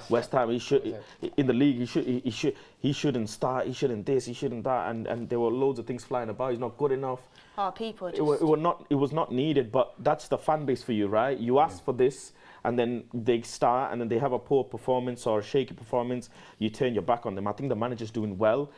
West Ham. He should in the league. He shouldn't start. He shouldn't this. He shouldn't that. And there were loads of things flying about. He's not good enough. Oh, people just... It was not needed, but that's the fan base for you, right? You asked for this, and then they start and then they have a poor performance or a shaky performance, you turn your back on them. I think the manager's doing well.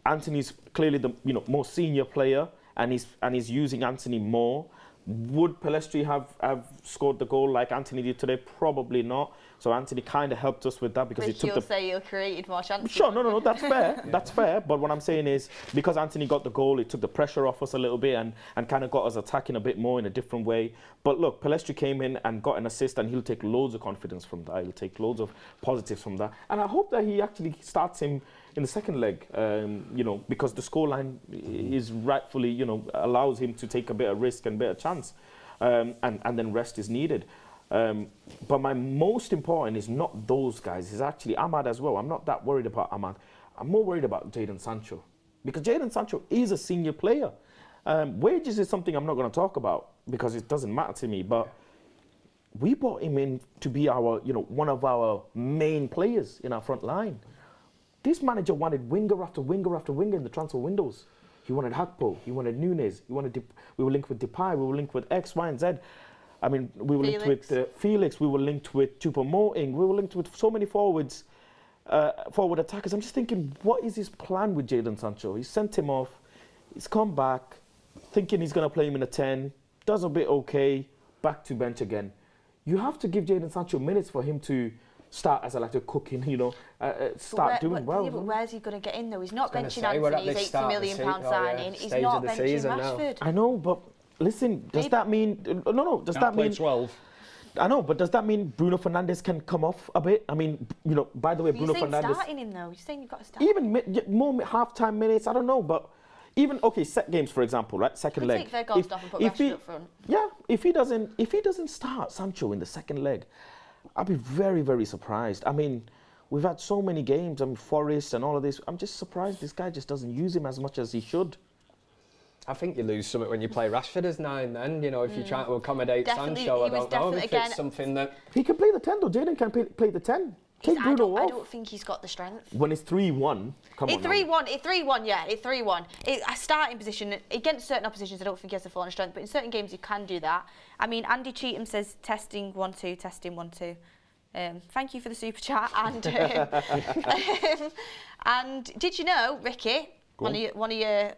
Anthony's clearly the more senior player, and he's using Anthony more. Would Pellistri have scored the goal like Anthony did today? Probably not. So Anthony kind of helped us with that because he took you'll say you created more chances. Sure, no, that's fair. That's fair. But what I'm saying is, because Anthony got the goal, it took the pressure off us a little bit and kind of got us attacking a bit more in a different way. But look, Pellistri came in and got an assist, and he'll take loads of confidence from that. He'll take loads of positives from that. And I hope that he actually starts him in the second leg, because the scoreline is rightfully, allows him to take a bit of risk and a bit of chance. And then rest is needed. But my most important is not those guys, it's actually Ahmad as well. I'm not that worried about Ahmad. I'm more worried about Jadon Sancho, because Jadon Sancho is a senior player. Wages is something I'm not going to talk about because it doesn't matter to me, but we brought him in to be our, one of our main players in our front line. This manager wanted winger after winger after winger in the transfer windows. He wanted Hakpo, he wanted Nunes, we were linked with Depay, we were linked with X, Y, and Z. I mean, we were linked with Felix, we were linked with Choupo-Moting, we were linked with so many forward attackers. I'm just thinking, what is his plan with Jadon Sancho? He sent him off, he's come back, thinking he's going to play him in a 10, does a bit okay, back to bench again. You have to give Jadon Sancho minutes for him to start, as I like to cook in, doing well. Yeah, but where's he going to get in though? He's not benching Anthony, he's £80 million signing. He's not benching Rashford. I know, but listen, does that mean... No, does that mean... 12. I know, but does that mean Bruno Fernandes can come off a bit? I mean, by the way, Bruno Fernandes... You're starting him though, you're saying you've got to start even more half-time minutes, I don't know, but even, set games, for example, right, second leg. Take Weghorst off and put Rashford up front. Yeah, if he doesn't start Sancho in the second leg, I'll be very, very surprised. I mean, we've had so many games, Forest and all of this. I'm just surprised this guy just doesn't use him as much as he should. I think you lose something when you play Rashford as 9 then, if you're trying to accommodate Sancho, I don't know if it's something that... He can play the 10 though, Jadon can play the 10. Take Bruno off. I don't think he's got the strength. When it's 3-1, come on. It's 3-1, yeah, it's 3-1. A starting position, against certain oppositions, I don't think he has the full strength, but in certain games you can do that. I mean, Andy Cheatham says, testing 1, 2, testing 1, 2. Thank you for the super chat. And did you know, Ricky, one of your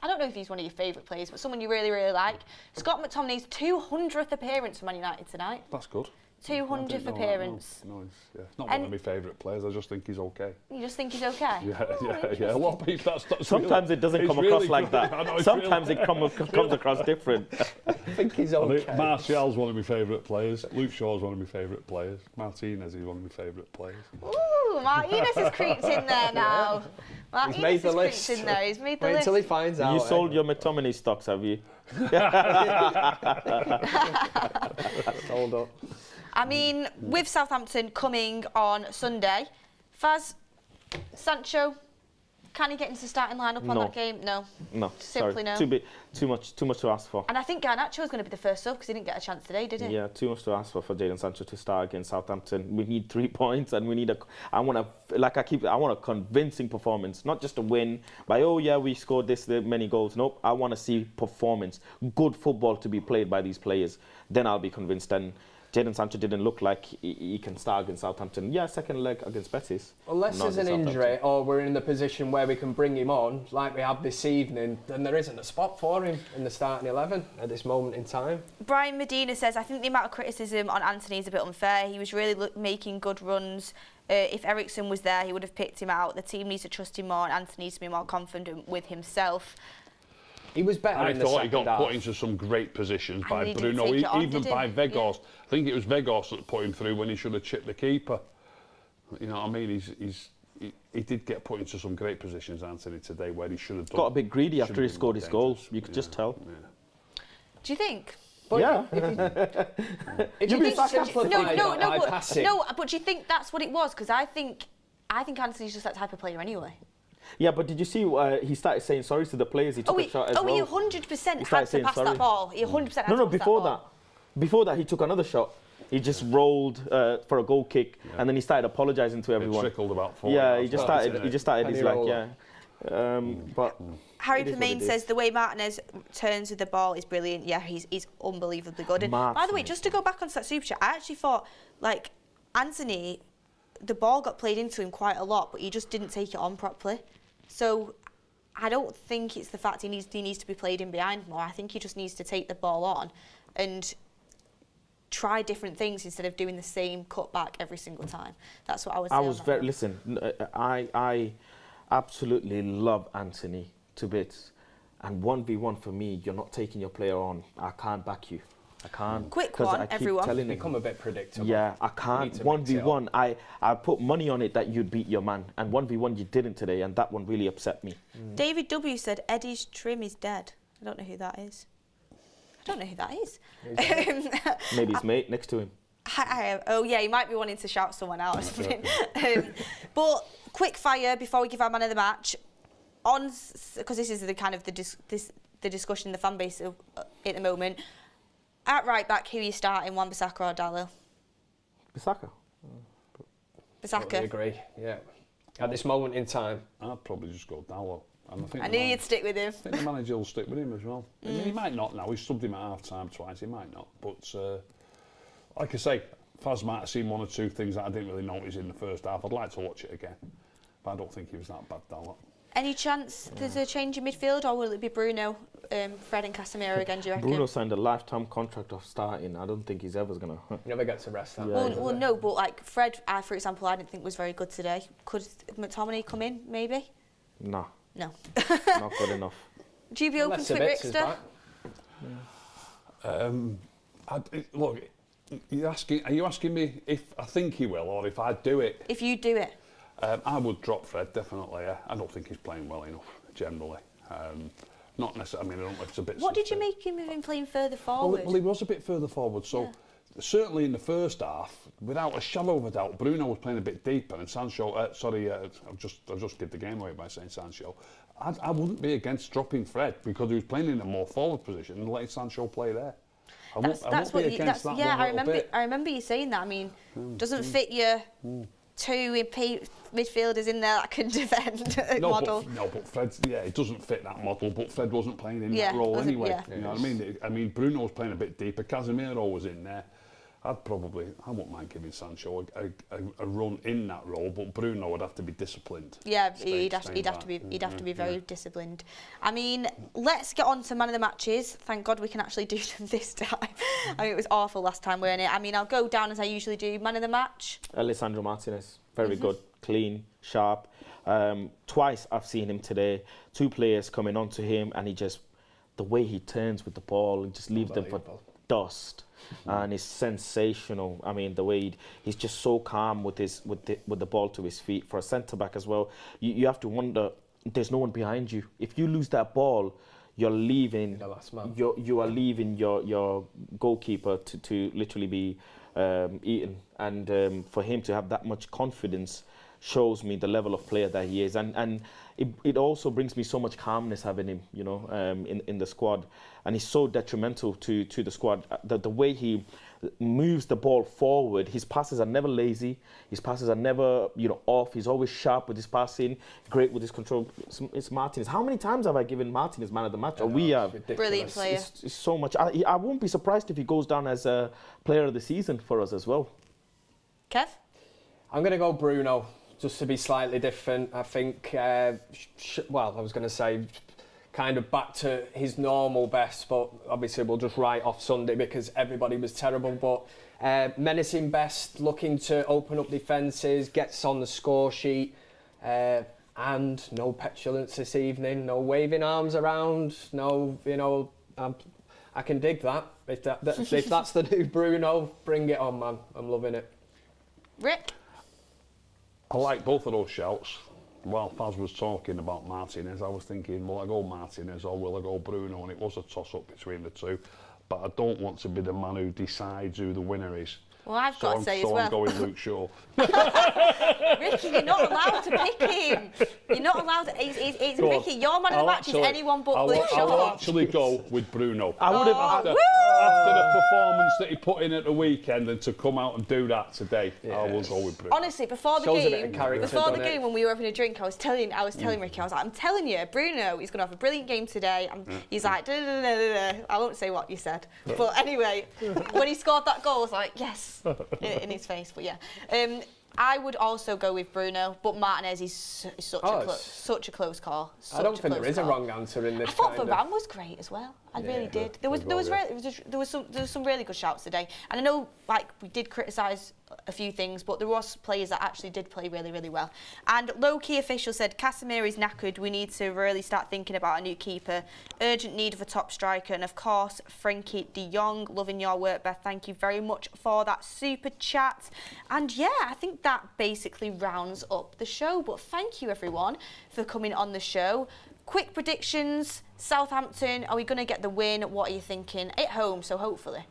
I don't know if he's one of your favourite players, but someone you really, really like, Scott McTominay's 200th appearance for Man United tonight. That's good. 200th appearance. No, he's not one of my favourite players. I just think he's okay. You just think he's okay? Yeah. A lot of people. Sometimes it doesn't come across like that. Sometimes it comes across different. I think he's okay. Martial's one of my favourite players. Luke Shaw's one of my favourite players. Martinez is one of my favourite players. Ooh, Martinez has creeped in there now. He's made the list. In there. He's made the Wait list. until he finds out. You sold your McTominay stocks, have you? Sold up. I mean, with Southampton coming on Sunday, Faz, Sancho, can he get into the starting lineup on that game? No. No. Simply sorry. no. Too much to ask for. And I think Garnacho is going to be the first sub because he didn't get a chance today, did he? Yeah, too much to ask for Jadon Sancho to start against Southampton. We need 3 points, and we need I want a convincing performance, not just a win by we scored this many goals. Nope, I want to see performance, good football to be played by these players. Then I'll be convinced. And Jadon Sancho didn't look like he can start against Southampton. Yeah, second leg against Betis. Unless there's an injury or we're in the position where we can bring him on, like we have this evening, then there isn't a spot for him in the starting 11 at this moment in time. Brian Medina says, I think the amount of criticism on Anthony is a bit unfair. He was really making good runs. If Eriksen was there, he would have picked him out. The team needs to trust him more, and Anthony needs to be more confident with himself. He was better in the second half. I thought he got put into some great positions by Bruno, even by Weghorst. Yeah. I think it was Weghorst that put him through when he should have chipped the keeper. You know what I mean? He did get put into some great positions, Anthony, today, where he should have done. Got a bit greedy after he scored his goal. You could just tell. Yeah. Do you think? But yeah. If you think no, but do you think that's what it was? Because I think Anthony's just that type of player anyway. Yeah, but did you see he started saying sorry to the players? He took a shot as well. He 100% had to pass that ball. He 100% had to pass that ball. No, before that, he took another shot. He just rolled for a goal kick, and then he started apologising to everyone. It trickled about 4. Yeah, he just started. He's like, But Harry it is what Permain it says is. the way Martinez turns with the ball is brilliant. Yeah, he's unbelievably good. And by the way, just to go back onto that super chat, I actually thought, like, Anthony, the ball got played into him quite a lot, but he just didn't take it on properly. So I don't think it's the fact he needs to be played in behind more. I think he just needs to take the ball on and try different things instead of doing the same cutback every single time. That's what I was saying. I was very, listen, I absolutely love Anthony to bits. And 1v1 for me, you're not taking your player on. I can't back you. I can't. Quick 'cause one, I keep everyone. telling him. Become a bit predictable. Yeah, I You can't. need to mix it 1v1, I put money on it that you'd beat your man. And 1v1 you didn't today, and that one really upset me. David W said Eddie's trim is dead. I don't know who that is. I don't know who that is. Maybe his mate next to him. Oh yeah, he might be wanting to shout someone out or something. But quick fire before we give our man of the match, because this is the kind of the discussion in the fan base at the moment. At right back, who are you starting, Wan-Bissaka or Dalot? Bissaka. Bissaka. Totally agree. Yeah. At this moment in time, I'd probably just go Dalot. And I think I knew you'd stick with him. I think the manager will stick with him as well. I mean, he might not now. He's subbed him at half-time twice. He might not. But like I say, Faz might have seen one or two things that I didn't really notice in the first half. I'd like to watch it again. But I don't think he was that bad, Dalot. Any chance there's a change in midfield, or will it be Bruno, Fred and Casemiro again, do you reckon? Bruno signed a lifetime contract of starting. I don't think he's ever going to. you never get to rest that. Well, no, but like Fred, for example, I didn't think was very good today. Could McTominay come in, maybe? No, No. not good enough. Do you be open to it, Rickster? Look, are you asking me if I think he will or if I do it? If you do it. I would drop Fred, definitely. I don't think he's playing well enough, generally. Not necessarily, I mean, I don't know if it's a bit... What did you make him of him playing further forward? Well, he was a bit further forward, so certainly in the first half, without a shadow of a doubt, Bruno was playing a bit deeper, and Sancho, I've just give the game away by saying Sancho. I wouldn't be against dropping Fred, because he was playing in a more forward position and letting Sancho play there. I won't be against that yeah, one little bit. I remember you saying that. I mean, doesn't fit your two midfielders in there that can defend model. But Fred, it doesn't fit that model. But Fred wasn't playing in that role anyway. Yeah. You know what I mean? I mean, Bruno was playing a bit deeper. Casemiro was in there. I wouldn't mind giving Sancho a run in that role, but Bruno would have to be disciplined. Yeah, he'd have to be very disciplined. I mean, let's get on to man of the matches. Thank God we can actually do them this time. I mean, it was awful last time, weren't it? I mean, I'll go down as I usually do. Man of the match. Alessandro Martinez, very good, clean, sharp. Twice I've seen him today. Two players coming onto him, and the way he turns with the ball, and just leaves them for dust. And it's sensational. I mean, the way he's just so calm with the ball to his feet. For a centre back as well, you have to wonder. There's no one behind you. If you lose that ball, you're leaving. The last man. You are leaving your goalkeeper to literally be eaten. And for him to have that much confidence shows me the level of player that he is. And it also brings me so much calmness having him, in the squad. And he's so detrimental to the squad. The way he moves the ball forward, his passes are never lazy. His passes are never, off. He's always sharp with his passing, great with his control. It's Martinez. How many times have I given Martinez man of the match? We have. Brilliant player. It's so much. I won't be surprised if he goes down as a player of the season for us as well. Kev? I'm going to go Bruno, just to be slightly different. I think, I was going to say kind of back to his normal best, but obviously we'll just write off Sunday because everybody was terrible. But menacing best, looking to open up defences, gets on the score sheet, and no petulance this evening, no waving arms around, no, I can dig that. If that's the new Bruno, bring it on, man. I'm loving it. Rick? I like both of those shouts. While Faz was talking about Martinez, I was thinking, will I go Martinez or will I go Bruno? And it was a toss-up between the two. But I don't want to be the man who decides who the winner is. Well, I've got to say as well. So I'm going Luke Shaw. Ricky, you're not allowed to pick him. You're not allowed to. Ricky, your man of the match is anyone but Luke Shaw. I'll actually go with Bruno. I would have. after the performance that he put in at the weekend, and to come out and do that today, I will go with Bruno. Honestly, before the Shows a bit game, of character, game when we were having a drink, I was telling Ricky, I was like, I'm telling you, Bruno is going to have a brilliant game today. He's like, da, da, da, da, da. I won't say what you said, but anyway, when he scored that goal, I was like, yes, in his face. But yeah. I would also go with Bruno, but Martinez is such a close call. I don't think there is a wrong answer in this. I thought Varane was great as well. I really did. There was some really good shouts today, and I know we did criticise a few things, but there was players that actually did play really, really well. And low-key official said Casemiro is knackered. We need to really start thinking about a new keeper. Urgent need of a top striker, and of course Frankie De Jong. Loving your work, Beth. Thank you very much for that super chat. And yeah, I think that basically rounds up the show. But thank you everyone for coming on the show. Quick predictions. Southampton, are we going to get the win? What are you thinking? At home, so hopefully.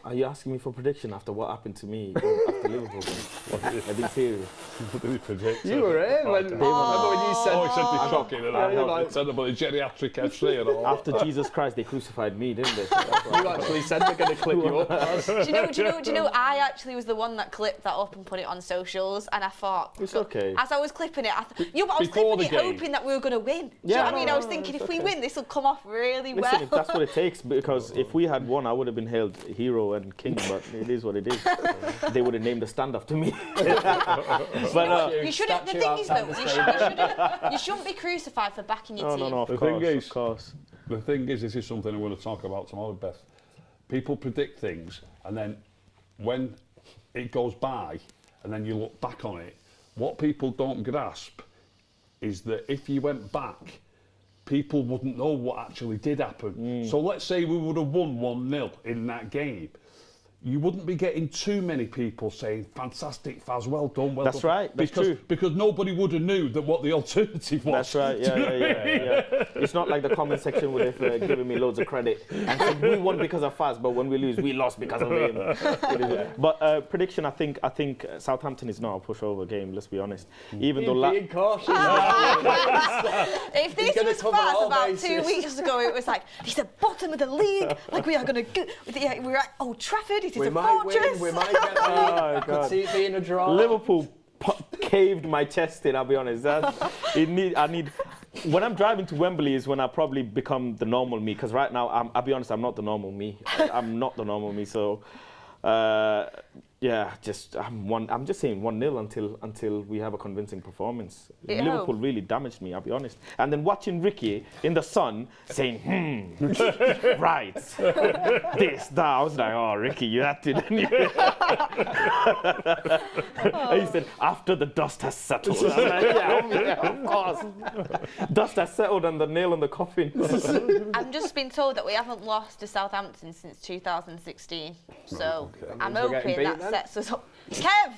Are you asking me for prediction after what happened to me after Liverpool? I didn't serious. What did he predict? You were in when you said... Oh, he said the shocking and like, he said about the geriatric FC and all. After Jesus Christ, they crucified me, didn't they? You actually said they're going to clip you up. Do you know, I actually was the one that clipped that up and put it on socials, and I thought... It's okay. As I was clipping it, I was clipping it hoping that we were going to win. Do you know what I mean? I was thinking, if we win, this will come off really well. Listen, if that's what it takes, because if we had won, I would have been hailed hero and king, but it is what it is. They would have named the stand after me. But you shouldn't. The thing is, though, you shouldn't be crucified for backing your team. No, of course. The thing is, this is something I'm going to talk about tomorrow, Beth. People predict things, and then when it goes by, and then you look back on it, what people don't grasp is that if you went back, people wouldn't know what actually did happen. So let's say we would have won 1-0 in that game. You wouldn't be getting too many people saying, fantastic, Faz, well done, well done. That's right, that's true. Because nobody would have knew that what the alternative was. That's right, yeah. It's not like the comment section would have given me loads of credit and said, we won because of Faz, but when we lose, we lost because of him. But prediction, I think Southampton is not a pushover game, let's be honest. Even though... being cautious. If this was Faz about 2 weeks ago, it was like, he's at bottom of the league, like we are going to go... We're at Old Trafford, it is a fortress. Win, we might get I could see it being a draw. Liverpool caved my chest in, I'll be honest. I need... When I'm driving to Wembley is when I probably become the normal me, because right now, I'll be honest, I'm not the normal me. I'm not the normal me, so... I'm just saying 1-0 until we have a convincing performance. Liverpool really damaged me, I'll be honest. And then watching Ricky in the sun saying, right, this, that, I was like, oh, Ricky, you had to, didn't you? And he said, after the dust has settled. I was like, yeah, of course. Dust has settled and the nail in the coffin. I've just been told that we haven't lost to Southampton since 2016. So I'm hoping that sets us up. Kev!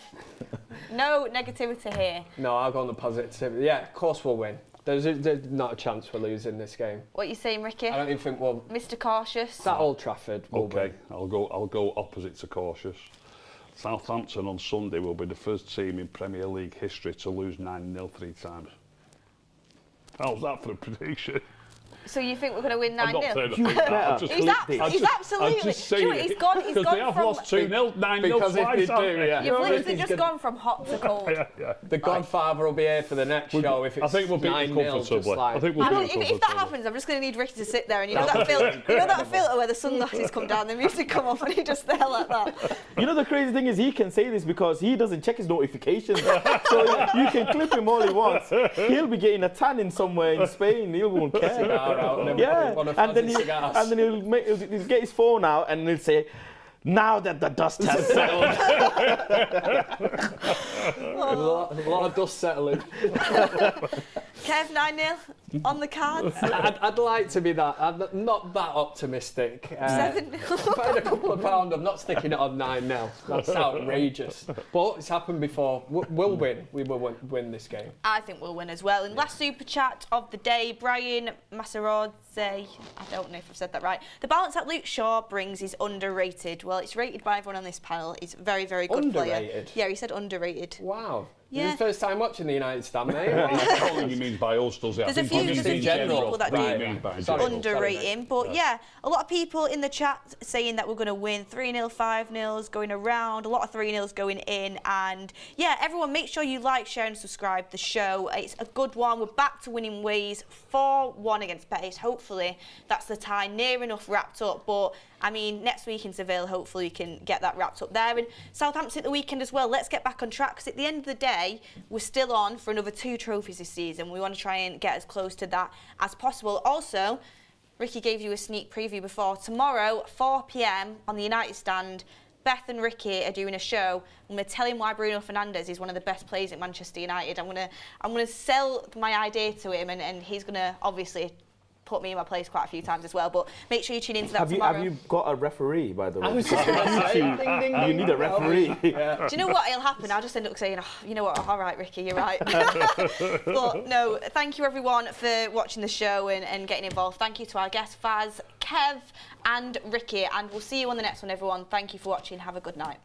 No negativity here. No, I'll go on the positive. Yeah, of course we'll win. There's not a chance we're losing this game. What are you saying, Ricky? I don't even think we'll... Mr. Cautious. That Old Trafford will win. I'll go opposite to cautious. Southampton on Sunday will be the first team in Premier League history to lose 9-0 3 times. How's that for a prediction? So you think we're going to win 9-0? I'm not saying that. He's absolutely. He's gone because they have lost 2-0, 9-0 twice. You've literally just gone from hot to cold. The Godfather will be here for the next show if it's 9-0. I think we'll beat them comfortably. I think we'll beat them comfortably. If that happens, I'm just going to need Ricky to sit there, and you know that filter where the sunglasses come down, the music come off, and he just there like that. You know the crazy thing is he can say this because he doesn't check his notifications. So you can clip him all he wants. He'll be getting a tan in somewhere in Spain. He won't care. And then he'll get his phone out and he'll say, now that the dust has settled. A lot of dust settling. Kev, 9-0 on the cards. I'd like to be that. I'm not that optimistic. 7-0. If I had a couple of pounds, I'm not sticking it on 9-0. That's outrageous. But it's happened before. We'll win. We will win this game. I think we'll win as well. And last super chat of the day, Brian Massarodze. I don't know if I've said that right. The balance that Luke Shaw brings is underrated. Well, it's rated by everyone on this panel. He's a very, very good player. Underrated? Yeah, he said underrated. Wow. This is his first time watching the United stand, mate. I don't think he means by us, does he? There's a few people that do underrate him, but yeah, a lot of people in the chat saying that we're going to win 3-0, 5-0, going around, a lot of 3-0s going in, and yeah, everyone make sure you like, share and subscribe the show. It's a good one. We're back to winning ways, 4-1 against Betis. Hopefully that's the tie near enough wrapped up, but I mean, next week in Seville, hopefully we can get that wrapped up there. And Southampton at the weekend as well. Let's get back on track, because at the end of the day, we're still on for another 2 trophies this season. We want to try and get as close to that as possible. Also, Ricky gave you a sneak preview before. Tomorrow, 4 p.m. on the United stand, Beth and Ricky are doing a show. I'm going to tell him why Bruno Fernandes is one of the best players at Manchester United. I'm going to sell my idea to him, and he's going to obviously put me in my place quite a few times as well, but make sure you tune into that tomorrow. Have you got a referee, by the way? I was just going to say, you need a referee. Yeah. Do you know what will happen? I'll just end up saying, oh, you know what, all right, Ricky, you're right. But no, thank you everyone for watching the show and getting involved. Thank you to our guests, Faz, Kev and Ricky, and we'll see you on the next one, everyone. Thank you for watching. Have a good night.